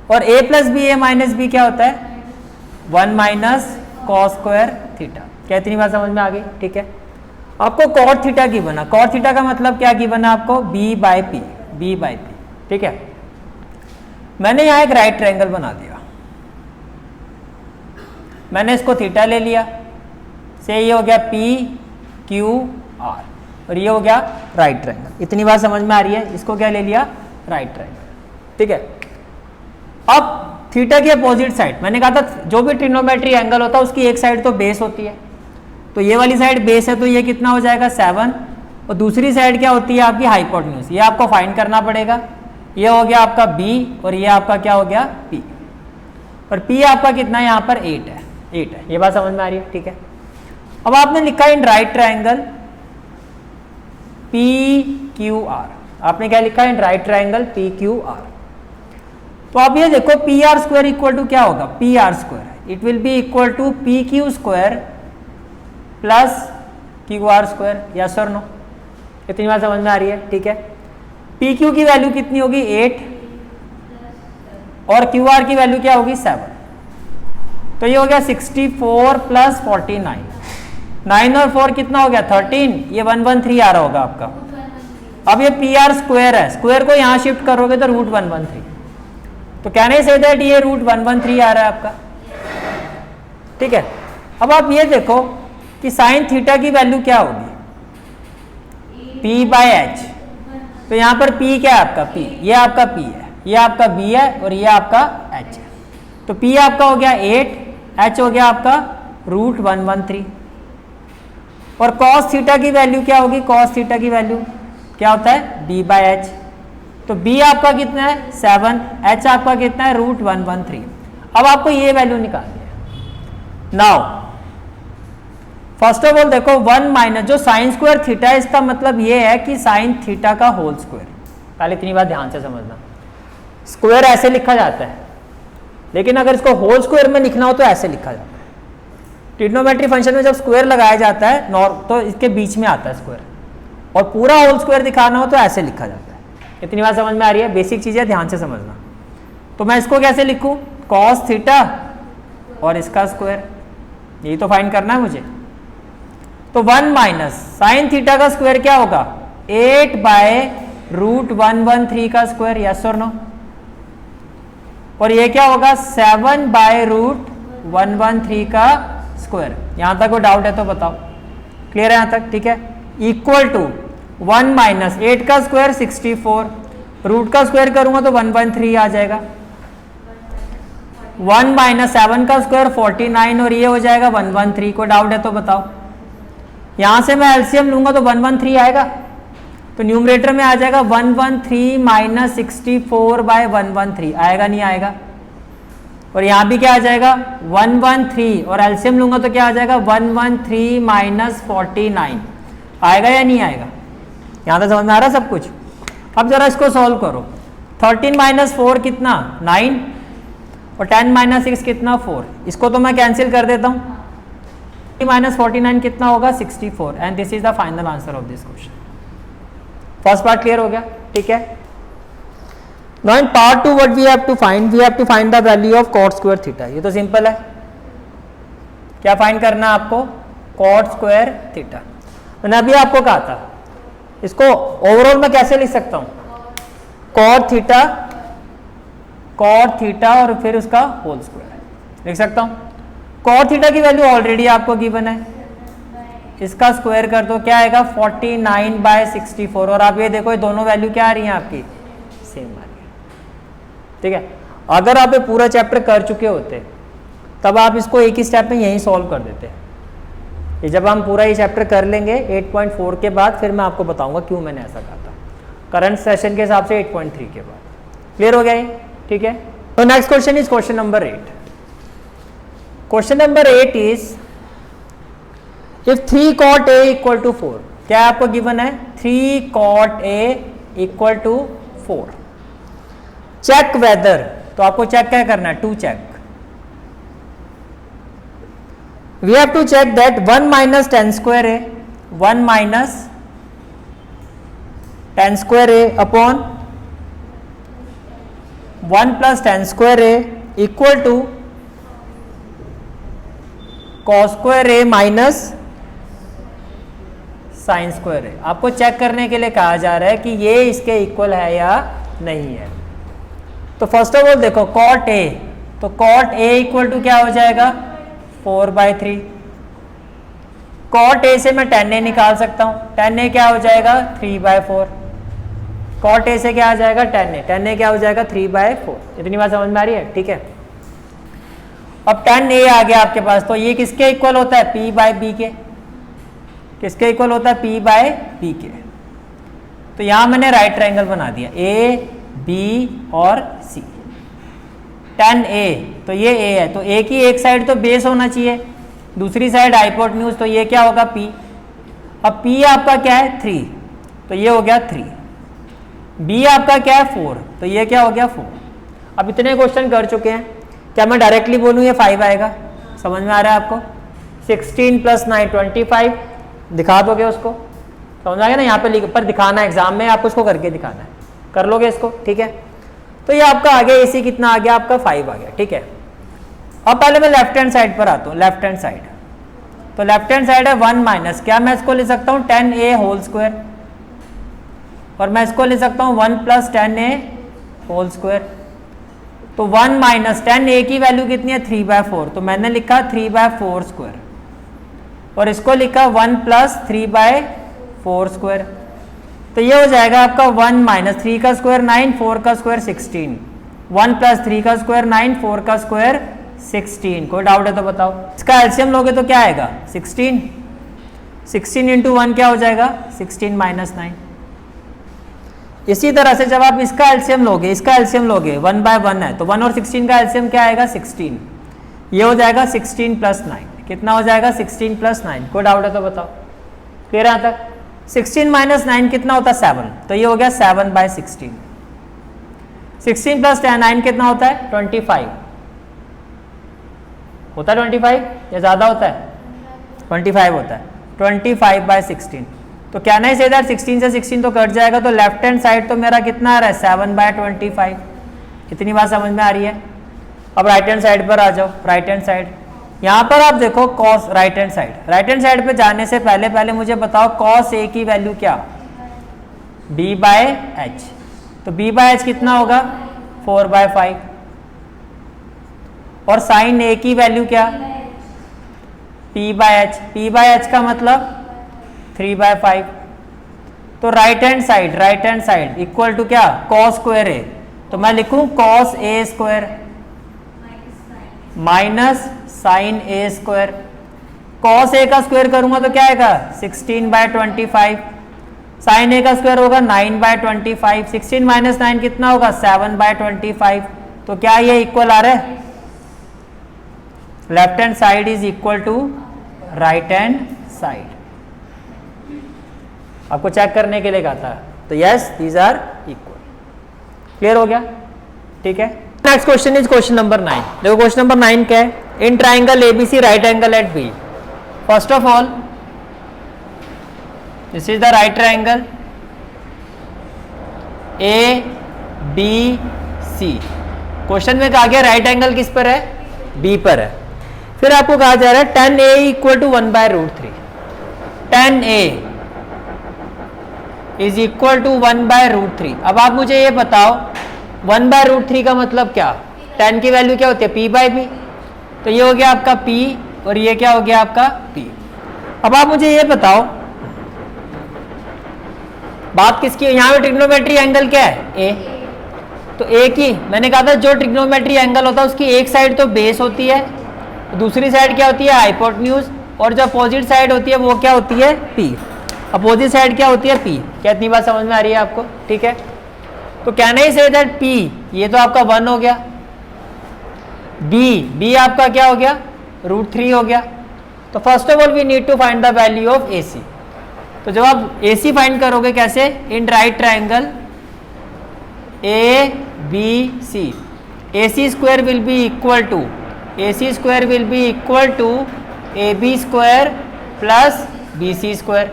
और a plus B A minus B क्या होता है? 1 माइनस कॉस स्क्वायर थीटा। क्या इतनी बात समझ में आ गई? ठीक है, आपको कॉट थीटा की बना, कॉट थीटा का मतलब क्या की बना आपको? b by P, b by P, ठीक है। मैंने यहां एक राइट ट्रायंगल बना दिया, मैंने इसको थीटा ले लिया, से ये हो गया पी क्यू आर, और ये हो गया राइट ट्रायंगल। इतनी बात समझ में आ रही है? इसको क्या ले लिया? राइट ट्रायंगल, ठीक है। अब थीटा की अपोजिट साइड, मैंने कहा था जो भी ट्रिग्नोमेट्री एंगल होता है उसकी एक साइड तो बेस होती है, तो ये वाली साइड बेस है, तो ये कितना हो जाएगा? 7, और दूसरी साइड क्या होती है आपकी? हाइपोटेन्यूज। ये आपको फाइंड करना पड़ेगा। ये हो गया आपका b और ये आपका क्या हो गया? p, और p आपका कितना यहाँ पर 8 है, 8 है। ये बात समझ में आ रही है? ठीक है। अब आपने लिखा इन राइट ट्रायंगल PQR, आपने क्या लिखा है? In right triangle PQR। तो आप ये देखो P R square equal to क्या होगा? P R square, it will be equal to P Q square plus Q R square, yes और नो? इतनी बात समझ में आ रही है? ठीक है। पी क्यू की वैल्यू कितनी होगी? 8, और क्यू आर की वैल्यू क्या होगी? 7। तो ये हो गया 64 प्लस 49, 9 और 4 कितना हो गया? 13, ये 113 आ रहा होगा आपका। अब ये पी आर स्क्वायर है, स्क्वायर को यहाँ शिफ्ट करोगे तो रूट 113, तो कैन आई से दैट ये रूट 113 आ रहा है आपका, ठीक है। अब आप ये देखो कि साइन थीटा की वैल्यू क्या होगी? p bye H. तो यहाँ पर p क्या है आपका? p, ये आपका p है, ये आपका b है, और ये आपका h है। तो p आपका हो गया 8, h हो गया आपका रूट 113। और cos थीटा की वैल्यू क्या होगी? cos थीटा की वैल्यू क्या होता है? b bye H. तो b आपका कितना है? 7, h आपका कितना है? रूट 113। अब आपको ये वैल्यू निकालनी है। नाउ फर्स्ट ऑफ ऑल देखो 1 माइनस जो साइन स्क्वायर थीटा है, इसका मतलब ये है कि साइन थीटा का होल स्क्वायर। पहले इतनी बात ध्यान से समझना, स्क्वायर ऐसे लिखा जाता है, लेकिन अगर इसको होल स्क्वायर में लिखना हो तो ऐसे लिखा जाता है। ट्रिग्नोमेट्री फंक्शन में जब स्क्वायर लगाया जाता है तो इसके बीच में आता है स्क्वायर, और पूरा होल स्क्वायर दिखाना हो तो ऐसे लिखा जाता है। इतनी बात समझ में आ रही है? बेसिक चीज़ है, ध्यान से समझना। तो मैं इसको कैसे लिखूं? कॉस थीटा और इसका स्क्वायर, यही तो फाइंड करना है मुझे। तो 1 माइनस साइन थीटा का स्क्वायर क्या होगा? 8 बाय रूट 113 का स्क्वायर, यस और नो? और ये क्या होगा? 7 बाय रूट 113 का स्क्वायर। यहां तक कोई डाउट है तो बताओ, क्लियर है यहां तक? ठीक है। इक्वल टू 1 माइनस 8 का स्क्वायर 64, रूट का स्क्वायर करूंगा तो 113 आ जाएगा। 1 माइनस 7 का स्क्वायर 49, और ये हो जाएगा 113। कोई डाउट है तो बताओ। यहां से मैं एलसीएम लूंगा तो 113 आएगा, तो न्यूमरेटर में आ जाएगा 113 माइनस 64 बाय 113, आएगा नहीं आएगा? और यहां भी क्या आ जाएगा? 113, और एलसीएम लूंगा तो क्या आ जाएगा? 113 माइनस 49, आएगा या नहीं आएगा? यहां तक समझ में आ रहा है सब कुछ? अब जरा इसको सॉल्व करो। 13 माइनस 4 कितना? 9, और 10 माइनस 6 कितना? 4। इसको तो मैं कैंसिल कर देता हूं, माइनस 49 कितना होगा 64 and this is the final answer of this question. First part clear हो गया, ठीक है। Now in part 2 what we have to find the value of cot square theta. ये तो सिंपल है, क्या फाइंड करना है आपको, cot स्क्वायर थीटा। मैंने अभी आपको कहा था इसको ओवरऑल मैं कैसे लिख सकता हूं, cot थीटा और फिर उसका होल स्क्वायर लिख सकता हूं। cot थीटा की वैल्यू ऑलरेडी आपको गिवन है, इसका स्क्वायर कर दो, क्या आएगा 49/64 और आप ये देखो ये दोनों वैल्यू क्या आ रही है आपकी सेम आ रही है, ठीक है। अगर आप ये पूरा चैप्टर कर चुके होते तब आप इसको एक ही स्टेप में यहीं सॉल्व कर देते। ये जब हम पूरा ये चैप्टर कर लेंगे 8.4 के बाद फिर मैं आपको बताऊंगा क्यों मैंने ऐसा कहा था, करंट सेशन के हिसाब से 8.3 के बाद। क्लियर हो गया ये, ठीक है। तो next question is question number 8। Question number 8 is if 3 cot A equal to 4, क्या आपको गिवन है 3 cot A equal to 4, check whether, तो आपको चेक क्या करना है, to check, we have to check that 1 minus 10 square A, 1 minus 10 square A upon 1 plus 10 square A equal to cos square A minus sine square A। आपको check करने के लिए कहा जा रहा है कि ये इसके इक्वल है या नहीं है। तो फर्स्ट ऑफ ऑल देखो cot A, तो cot A इक्वल टू क्या हो जाएगा 4/3, cot A से मैं tan A निकाल सकता हूं, tan A क्या हो जाएगा 3/4, cot A से क्या आ जाएगा tan A क्या हो जाएगा 3/4। इतनी बात समझ में आ रही है, ठीक है। अब tan A आ गया आपके पास, तो ये किसके इक्वल होता है P/B के, किसके इक्वल होता है P/B के। तो यहां मैंने राइट ट्रायंगल बना दिया A, B और C। tan A, तो ये A है, तो A की एक साइड तो बेस होना चाहिए, दूसरी साइड हाइपोटेन्यूज, तो ये क्या होगा P। अब P आपका क्या है 3, तो ये हो गया 3। B आपका क्या है 4, तो ये क्या हो गया 4। अब इतने क्वेश्चन कर चुके हैं, क्या मैं डायरेक्टली बोलूँ ये 5 आएगा, समझ में आ रहा है आपको। 16 + 9 25 दिखा दोगे उसको, समझ आ गया ना। यहाँ पे पर दिखाना है एग्जाम में, आपको उसको करके दिखाना है, कर लोगे इसको, ठीक है। तो ये आपका आ गया AC कितना आ गया आपका 5 आ गया, ठीक है। अब पहले मैं लेफ्ट हैंड साइड पर आता हूँ, लेफ्ट हैंड साइड, तो लेफ्ट हैंड साइड है 1 माइनस, क्या मैं इसको ले सकता हूँ tan A होल स्क्वायर, और मैं इसको ले सकता हूँ 1 plus tan A whole square. तो 1 माइनस tan A की वैल्यू कितनी है 3/4, तो मैंने लिखा 3/4 स्क्वायर, और इसको लिखा 1 प्लस 3/4 स्क्वायर। तो ये हो जाएगा आपका 1 माइनस 3 का स्क्वायर 9, 4 का स्क्वायर 16, 1 प्लस 3 का स्क्वायर 9, 4 का स्क्वायर 16। कोई डाउट है तो बताओ। इसका एलसीएम लोगे तो क्या आएगा 16, 16 इंटू 1 क्या हो जाएगा 16 माइनस 9। इसी तरह से जब आप इसका एलसीएम लोगे, इसका एलसीएम लोगे 1/1 है, तो 1 और 16 का एलसीएम क्या आएगा 16, ये हो जाएगा 16 + 9, कितना हो जाएगा 16 + 9। कोई डाउट है तो बताओ, क्लियर है यहाँ तक। 16 - 9 कितना होता है 7, तो ये हो गया 7/16। 16 + 9 कितना होता है 25, होता है 25 या ज़्यादा होता है 25 होता है, 25/16। तो क्या नहीं से 16 से 16 तो कट जाएगा, तो लेफ्ट हैंड साइड तो मेरा कितना आ रहा है 7/25। इतनी बात समझ में आ रही है। अब राइट हैंड साइड पर आ जाओ, राइट हैंड साइड, यहाँ पर आप देखो कॉस, राइट हैंड साइड पे जाने से पहले मुझे बताओ कॉस A की वैल्यू क्या, B/H, तो B/H कितना होगा 4/5, और साइन A की वैल्यू क्या P/H, P/H का मतलब 3/5। तो right hand side equal to क्या cos स्क्वायर A, तो मैं लिखूं cos A square minus sine A square. cos A का स्क्वायर करूंगा तो क्या आएगा 16/25, साइन A का स्क्वायर होगा 9/25, 16 - 9 कितना होगा 7/25। तो क्या ये इक्वल आ रहा है, left hand side is equal to right hand side. आपको चेक करने के लिए कहा था, तो yes these are equal. Clear हो गया, ठीक है। Next question is question number 9। देखो क्वेश्चन नंबर 9 क्या है, in triangle ABC right angle at B first of all this is the right triangle A B C. Question में कहा गया राइट एंगल किस पर है, बी पर है। फिर आपको कहा जा रहा है tan A equal to 1/√3, tan A is equal to 1/√3। अब आप मुझे ये बताओ 1/√3 का मतलब क्या, tan की वैल्यू क्या होती है, p/b। तो ये हो गया आपका p और ये क्या हो गया आपका p। अब आप मुझे ये बताओ बात किसकी है, यहाँ पे ट्रिग्नोमेट्री एंगल क्या है, a। तो a की मैंने कहा था जो ट्रिग्नोमेट्री एंगल होता है उसकी एक साइड तो बेस होती है, दूसरी साइड क्या होती है हाइपोटेन्यूज, और जो अपोजिट साइड होती है वो क्या होती है p। अपोजिट साइड क्या होती है p। क्या इतनी बात समझ में आ रही है आपको, ठीक है। तो can I say that p, ये तो आपका 1 हो गया, b आपका क्या हो गया √3 हो गया। तो first of all we need to find the value of AC। तो जब आप AC फाइंड करोगे कैसे, in right triangle ABC, AC square will be equal to AB square plus BC square.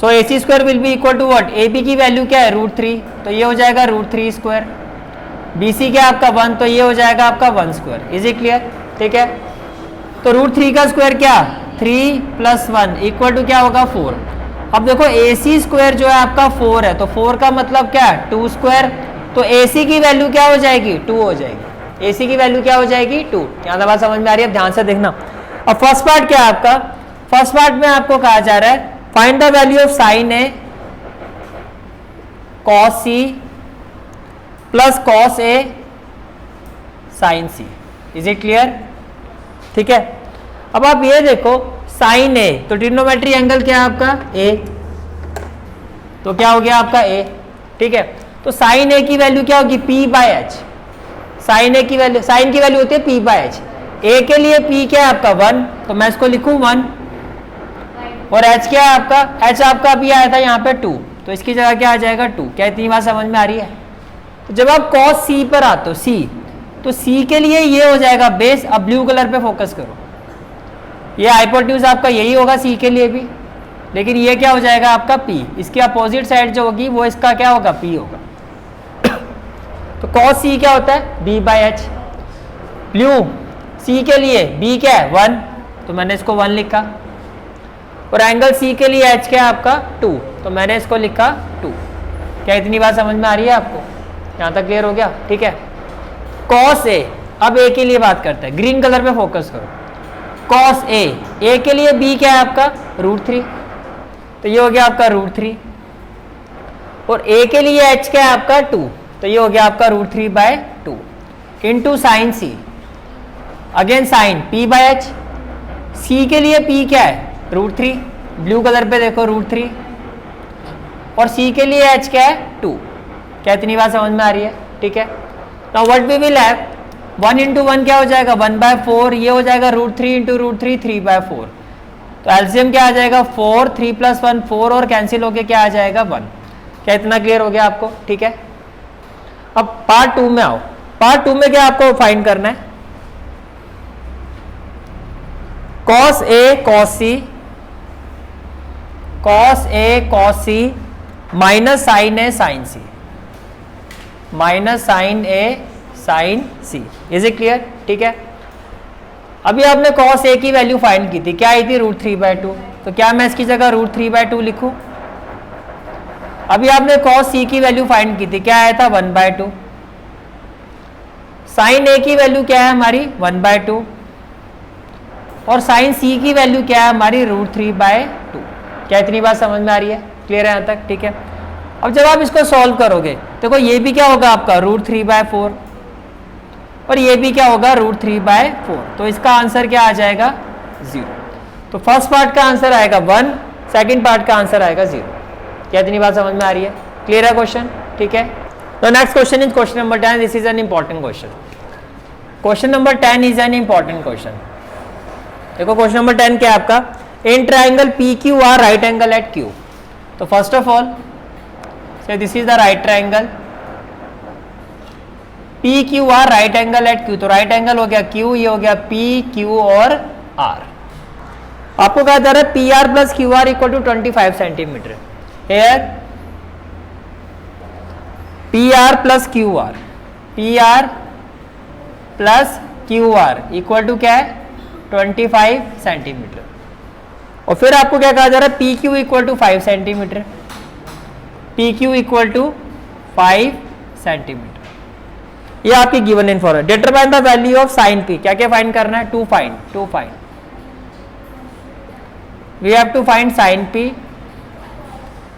So AC square will be equal to what, AB की value क्या है √3, तो ये हो जाएगा √3 स्क्वायर। BC क्या आपका 1, तो ये हो जाएगा आपका 1 स्क्वायर। इज इट क्लियर, ठीक है। तो √3 का स्क्वायर क्या 3 + 1 इक्वल टू क्या होगा 4। अब देखो AC स्क्वायर जो है आपका 4 है, तो 4 का मतलब क्या है 2 स्क्वायर। तो AC की वैल्यू क्या हो जाएगी 2 हो जाएगी, AC की वैल्यू क्या हो जाएगी 2। यहाँ तक बात समझ में आ रही है, अब ध्यान से देखना। अब फर्स्ट पार्ट क्या है आपका, फर्स्ट पार्ट में आपको कहा जा रहा है find the value of sign A cos C plus cos A sin C। Is it clear, ठीक है। अब आप ये देखो साइन A, तो ट्रिग्नोमेट्री एंगल क्या है आपका A, तो क्या हो गया आपका A, ठीक है। तो साइन A की वैल्यू क्या होगी p/h। साइन A की वैल्यू, साइन की वैल्यू होती है p/h। A के लिए p क्या है आपका 1, तो मैं इसको लिखूं 1, और h क्या है आपका, h आपका अभी आया था यहाँ पे 2, तो इसकी जगह क्या आ जाएगा 2। क्या इतनी बात समझ में आ रही है। तो जब आप cos C पर आते हो C, तो C के लिए ये हो जाएगा बेस। अब ब्लू कलर पे फोकस करो, ये हाइपोटेन्यूज आपका यही होगा C के लिए भी, लेकिन ये क्या हो जाएगा आपका P। इसकी अपोजिट साइड जो होगी वो इसका क्या होगा P होगा। तो cos C क्या होता है b/h। ब्लू C के लिए b क्या है 1, तो मैंने इसको 1 लिखा, और एंगल C के लिए h क्या है आपका 2, तो मैंने इसको लिखा 2। क्या इतनी बात समझ में आ रही है आपको, यहाँ तक क्लियर हो गया, ठीक है। cos A, अब A के लिए बात करते हैं, ग्रीन कलर पे फोकस करो। cos A के लिए b क्या है आपका √3, तो ये हो गया आपका √3, और A के लिए h क्या है आपका 2, तो ये हो गया आपका √3/2 into sine C, again sine p/h। C के लिए p क्या है √3, ब्लू कलर पे देखो √3, और C के लिए h क्या है 2। क्या इतनी बात समझ में आ रही है, ठीक है। Now what we will have 1 × 1 क्या हो जाएगा 1/4, ये हो जाएगा √3 × √3 3/4। तो एलसीएम क्या आ जाएगा 4, 3 + 1 4, और कैंसिल होके क्या आ जाएगा 1। क्या इतना क्लियर हो गया आपको, ठीक है। अब पार्ट 2 में आओ। पार्ट 2 में क्या आपको फाइंड करना है, cos A cos C, cos A cos C minus sin A sin C, minus sin A sin C। Is it clear, ठीक है। अभी आपने cos A की वैल्यू फाइंड की थी, क्या आई थी √3/2, तो क्या मैं इसकी जगह √3/2 लिखूं। अभी आपने cos C की वैल्यू फाइंड की थी, क्या आया था 1/2। sin A की वैल्यू क्या है हमारी 1/2, और sin C की वैल्यू क्या है हमारी √3/2। क्या इतनी बात समझ में आ रही है, क्लियर है यहाँ तक, ठीक है। अब जब आप इसको सॉल्व करोगे देखो ये भी क्या होगा आपका √3/4, और ये भी क्या होगा √3/4, तो इसका आंसर क्या आ जाएगा 0। तो फर्स्ट पार्ट का आंसर आएगा 1, सेकंड पार्ट का आंसर आएगा 0। क्या इतनी बात समझ में आ रही है, क्लियर है क्वेश्चन, ठीक है। तो next question is question number 10। This is an important question. Question number 10 is an important question. देखो क्वेश्चन नंबर 10 क्या है आपका, in triangle PQR right angle at Q। तो first of all say this is the right triangle PQR right angle at Q। तो right angle हो गया Q, ये हो गया P Q और R। आपको कहा जा रहा है P R plus Q R equal to 25 centimetre. Here P R plus Q R, P R plus Q R equal to क्या है 25 सेंटीमीटर। और फिर आपको क्या कहा जा रहा है P Q equal to 5 centimetre, P Q equal to 5 centimetre. ये आपकी given information. Determine the value of sine P, क्या क्या फाइंड करना है, to find we have to find sine P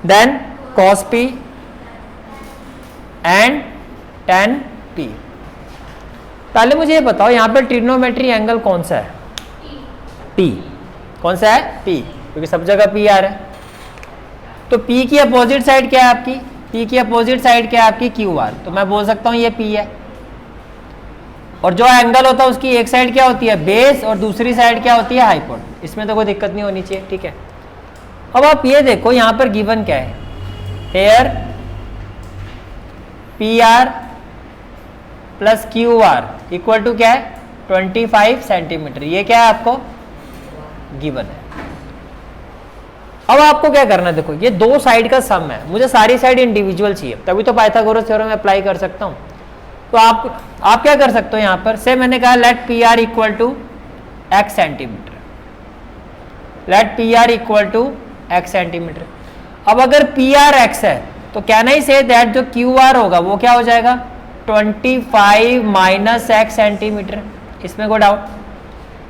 then cos P and tan P. पहले मुझे ये बताओ यहाँ पर ट्रिग्नोमेट्री एंगल कौन सा है, पी। कौन सा है, पी, क्योंकि सब जगह पी आ रहा है। तो पी की अपोजिट साइड क्या है आपकी, पी की अपोजिट साइड क्या है आपकी क्यू आर। तो मैं बोल सकता हूँ ये पी है। और जो एंगल होता है उसकी एक साइड क्या होती है बेस और दूसरी साइड क्या होती है हाइपोट। इसमें तो कोई दिक्कत नहीं होनी चाहिए, ठीक है। अब आप ये देखो यहाँ पर गिवन क्या है, here P R plus Q R equal to क्या है 25 सेंटीमीटर। ये क्या है आपको गिवन है। अब आपको क्या करना है, देखो ये दो साइड का सम है, मुझे सारी साइड इंडिविजुअल चाहिए, तभी तो पाइथागोरस थ्योरम अप्लाई कर सकता हूं। तो आप क्या कर सकते हो यहाँ पर से, मैंने कहा let P R equal to X centimetre, let P R equal to X centimetre. अब अगर पी आर एक्स है तो कैन आई से दैट जो क्यू आर होगा वो क्या हो जाएगा 25 माइनस एक्स सेंटीमीटर। इसमें कोई डाउट,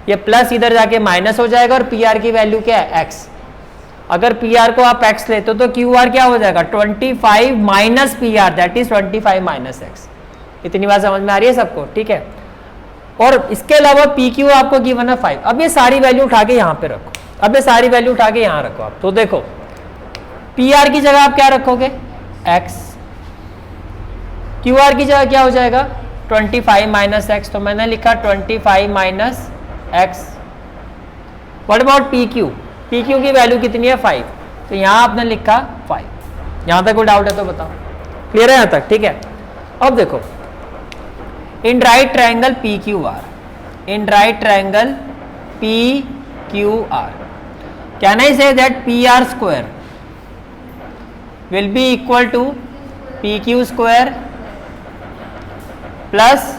ये प्लस इधर जाके माइनस हो जाएगा और पी आर की वैल्यू क्या है एक्स। अगर पी आर को आप एक्स लेते हो तो क्यू आर क्या हो जाएगा 25 minus P R that is 25 minus x. इतनी बात समझ में आ रही है सबको, ठीक है। और इसके अलावा पी क्यू आपको गिवन है 5। अब ये सारी वैल्यू उठा के यहाँ पे रखो, अब ये सारी वैल्यू उठा के यहाँ रखो आप। तो देखो पी आर की जगह आप क्या रखोगे एक्स, क्यू आर की जगह क्या हो जाएगा 25 माइनस एक्स। तो मैंने लिखा 25 minus x. What about P Q, P Q की वैल्यू कितनी है 5, तो यहाँ आपने लिखा 5। यहाँ तक कोई डाउट है तो बताओ, क्लियर है यहाँ तक, ठीक है। अब देखो in right triangle P Q R, in right triangle P Q R can I say that P R square will be equal to P Q square plus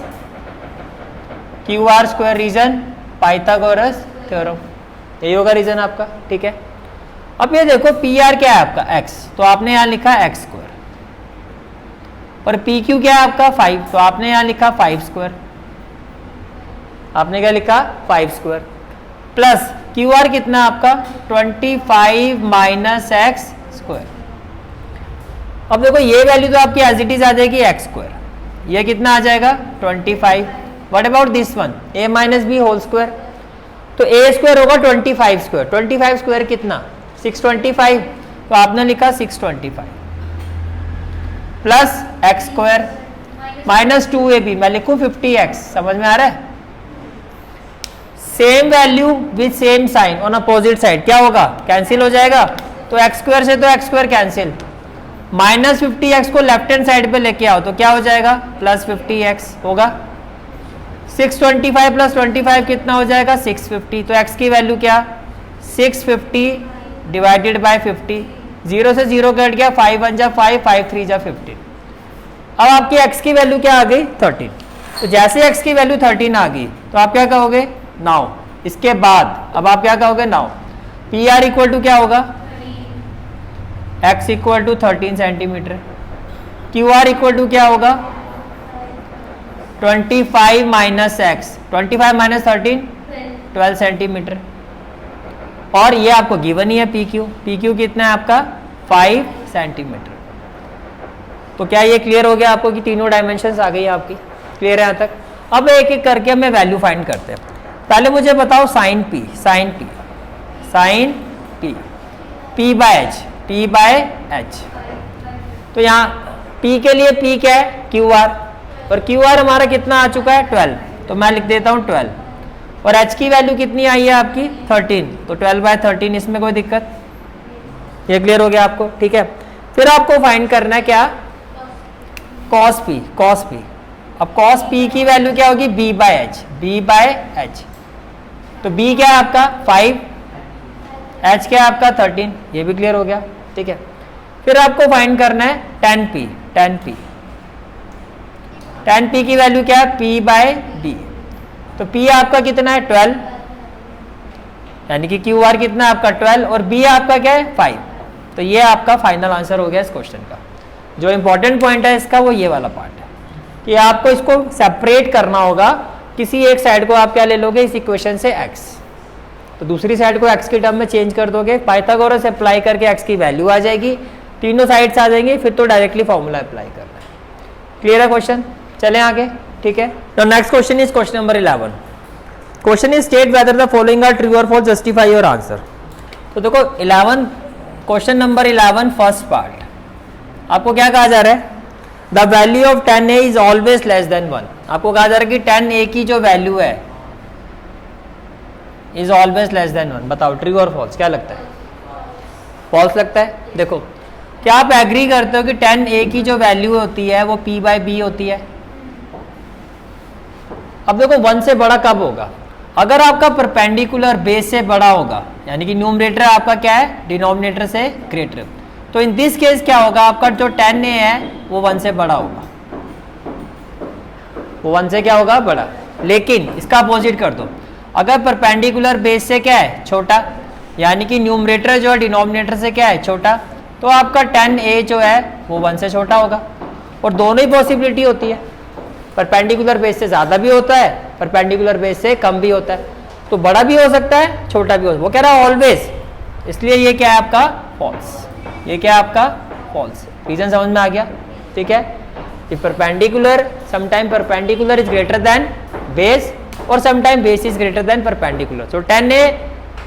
Q R square. Reason Pythagoras theorem, यही होगा reason आपका, ठीक है। अब ये देखो P are क्या है आपका एक्स, तो आपने यहाँ लिखा एक्स स्क्वायर, और पी क्यू क्या है आपका 5, तो आपने यहाँ लिखा 5 स्क्वायर। आपने क्या लिखा 5 स्क्वायर प्लस क्यू आर कितना आपका 25 माइनस एक्स स्क्वायर। अब देखो ये वैल्यू तो आपकी एज इट इज आ जाएगी एक्स स्क्वायर, ये कितना आ जाएगा 25। What about this one A minus B whole square, तो ए स्क्वायर होगा 25 स्क्वायर, 25 स्क्वायर कितना 625, तो आपने लिखा 625 plus x square minus 2ab, मैं लिखूं 50x। समझ में आ रहा है, same value with same sign on opposite side क्या होगा कैंसिल हो जाएगा। तो एक्स स्क्वायर से तो x square cancel, minus 50x को लेफ्ट हैंड साइड पे लेके आओ तो क्या हो जाएगा प्लस 50x होगा। 625 प्लस 25 कितना हो जाएगा 650, तो x की वैल्यू क्या 650 डिवाइडेड बाय 50, 0 से 0 कट गया, 5 1 जा 5, 5 3 जा 15। अब आपकी x की वैल्यू क्या आ गई 13। तो जैसे x की वैल्यू 13 आ गई तो आप क्या कहोगे नाउ, इसके बाद अब आप क्या कहोगे now P R equal to क्या होगा x equal to 13 centimetre, Q R equal to क्या होगा 25 माइनस एक्स, 25 माइनस 13 12 सेंटीमीटर। और ये आपको गिवन ही है पी क्यू कितना है आपका 5 सेंटीमीटर। तो क्या ये क्लियर हो गया आपको कि तीनों डायमेंशंस आ गई आपकी, क्लियर है यहाँ तक। अब एक एक करके हमें वैल्यू फाइंड करते हैं। पहले मुझे बताओ sine P, sine P, sine P, P by H. तो यहाँ पी के लिए पी क्या है क्यू आर, और क्यू आर हमारा कितना आ चुका है 12, तो मैं लिख देता हूँ 12। और h की वैल्यू कितनी आई है आपकी 13, तो 12 बाय 13, इसमें कोई दिक्कत, ये क्लियर हो गया आपको, ठीक है। फिर आपको फाइंड करना है क्या cos p, cos p। अब cos p की वैल्यू क्या होगी b by H, b bye H. तो b क्या है आपका 5, एच क्या है आपका 13, ये भी क्लियर हो गया, ठीक है। फिर आपको फाइंड करना है tan p, tan p की वैल्यू क्या है p बाय b, तो p आपका कितना है 12, यानी कि क्यू आर कितना है आपका 12 और b आपका क्या है 5, तो ये आपका फाइनल आंसर हो गया इस क्वेश्चन का। जो इंपॉर्टेंट पॉइंट है इसका वो ये वाला पार्ट है कि आपको इसको सेपरेट करना होगा, किसी एक साइड को आप क्या ले लोगे इस इक्वेशन से x, तो दूसरी साइड को x की टर्म में चेंज कर दोगे, पाइथागोरस अप्लाई करके x की वैल्यू आ जाएगी, तीनों साइड्स आ जाएंगी, फिर तो डायरेक्टली फॉर्मूला अप्लाई करना है। क्लियर है क्वेश्चन, चलें आगे, ठीक है। तो next question is question number 11। Question is state whether the following are true और फॉल्स, जस्टिफाई योर आंसर। तो देखो 11, क्वेश्चन नंबर 11 फर्स्ट पार्ट, आपको क्या कहा जा रहा है, the value of tan a is always less than 1। आपको कहा जा रहा है कि tan a की जो वैल्यू है इज ऑलवेज लेस देन 1। बताओ ट्रू और फॉल्स, क्या लगता है, फॉल्स लगता है। देखो क्या आप एग्री करते हो कि tan a की जो वैल्यू होती है वो p बाय b होती है। अब देखो 1 से बड़ा कब होगा, अगर आपका परपेंडिकुलर बेस से बड़ा होगा, यानी कि न्यूमरेटर आपका क्या है डिनोमिनेटर से ग्रेटर, तो इन दिस केस क्या होगा, आपका जो tan a है वो 1 से बड़ा होगा, वो 1 से क्या होगा बड़ा। लेकिन इसका अपोजिट कर दो, अगर परपेंडिकुलर बेस से क्या है छोटा, यानी कि न्यूमरेटर जो है डिनोमिनेटर से क्या है छोटा, तो आपका tan a जो है वो 1 से छोटा होगा। और दोनों ही पॉसिबिलिटी होती है, परपेंडिकुलर बेस से ज़्यादा भी होता है, परपेंडिकुलर बेस से कम भी होता है, तो बड़ा भी हो सकता है छोटा भी हो सकता है, वो कह रहा है ऑलवेज, इसलिए ये क्या है आपका फॉल्स, ये क्या है आपका फॉल्स। रीजन समझ में आ गया, ठीक है। If perpendicular, sometime perpendicular is greater than base और sometime base is greater than perpendicular, so tan a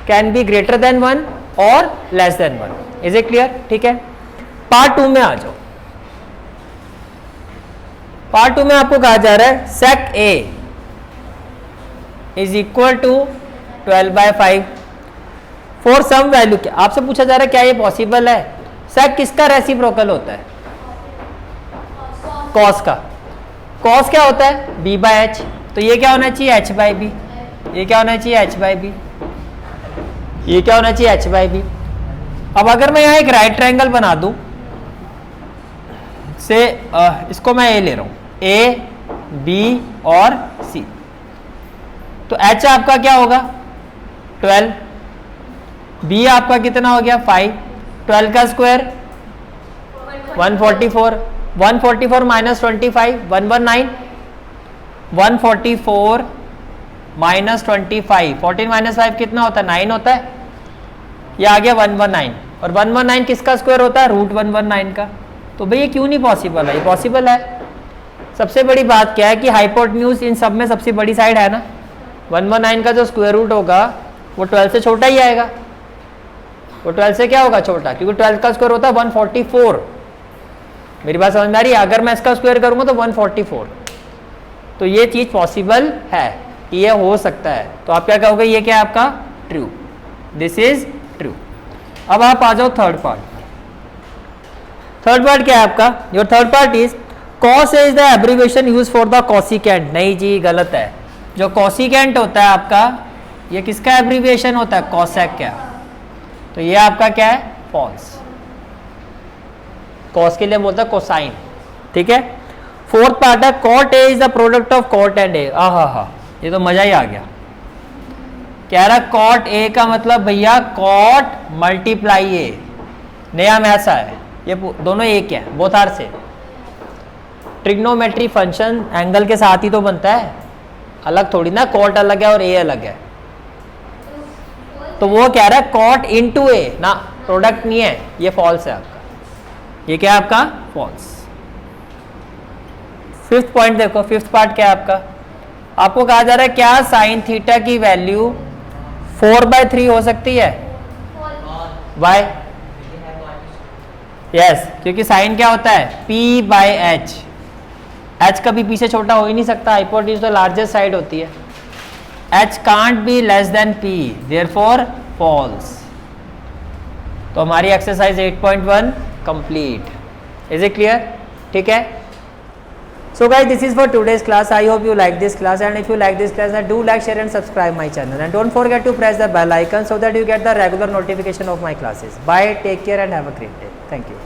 can be greater than 1 और less than 1। Is it clear, ठीक है। पार्ट 2 में आ जाओ। पार्ट 2 में आपको कहा जा रहा है sec a is equal to 12/5 for some value. क्या आपसे पूछा जा रहा है क्या ये पॉसिबल है, sec किसका रेसिप्रोकल होता है, cos का। cos क्या होता है b/h, तो ये क्या होना चाहिए h/b, ये क्या होना चाहिए h/b, ये क्या होना चाहिए h/b। अब अगर मैं यहाँ एक राइट ट्रायंगल बना दूं से इसको मैं ए ले रहा हूं, a b और c, तो h आपका क्या होगा 12, b आपका कितना हो गया 5, 12 का स्क्वायर 144, 144 माइनस 25 119, 144 माइनस 25, 14 माइनस 5 कितना होता है 9 होता है, ये आ गया 119, और 119 किसका स्क्वायर होता है रूट 119 का। तो भाई ये क्यों नहीं पॉसिबल है, ये पॉसिबल है। सबसे बड़ी बात क्या है कि हाइपोटेन्यूज इन सब में सबसे बड़ी साइड है ना, 119 का जो स्क्वायर रूट होगा वो 12 से छोटा ही आएगा, वो 12 से क्या होगा छोटा, क्योंकि 12 का स्क्वायर होता है 144। मेरी बात समझ में आ रही है, अगर मैं इसका स्क्वायर करूंगा तो 144, तो ये चीज पॉसिबल है, ये हो सकता है। तो आप क्या कहोगे, ये क्या है आपका ट्रू, दिस इज ट्रू। अब आप आ जाओ थर्ड पार्ट। थर्ड पार्ट क्या है आपका, your third part is cos is the abbreviation use for the cosecant. नहीं जी गलत है, जो कोसिकेंट होता है आपका ये किसका एब्रिविएशन होता है कोसेक का, तो ये आपका क्या है फॉल्स। cos के लिए बोलता है कोसाइन, ठीक है। फोर्थ पार्ट है cot a is the product of cot and a। हा ये तो मजा ही आ गया, कह रहा cot a का मतलब भैया cot मल्टीप्लाई a, नया में ऐसा है, ये दोनों एक है, बोथ आर से। ट्रिग्नोमेट्री फंक्शन एंगल के साथ ही तो बनता है, अलग थोड़ी ना, cot अलग है और a अलग है। तो वो कह रहा है cot इंटू a ना, प्रोडक्ट नहीं है, ये फॉल्स है आपका, ये क्या है आपका फॉल्स। फिफ्थ पॉइंट देखो, फिफ्थ पार्ट क्या है आपका, आपको कहा जा रहा है क्या साइन थीटा की वैल्यू 4/3 हो सकती है, वाई, यस, क्योंकि साइन क्या होता है p/h, h कभी p से छोटा हो ही नहीं सकता, हाइपोटेन्यूज तो लार्जेस्ट साइड होती है, h can't be less than p, therefore false. तो हमारी exercise 8.1 complete. Is it clear, ठीक है। So guys, this is for today's class. I hope you like this class, and if you like this class, then do like, share and subscribe my channel, and don't forget to press the bell icon so that you get the regular notification of my classes. Bye, take care and have a great day. Thank you.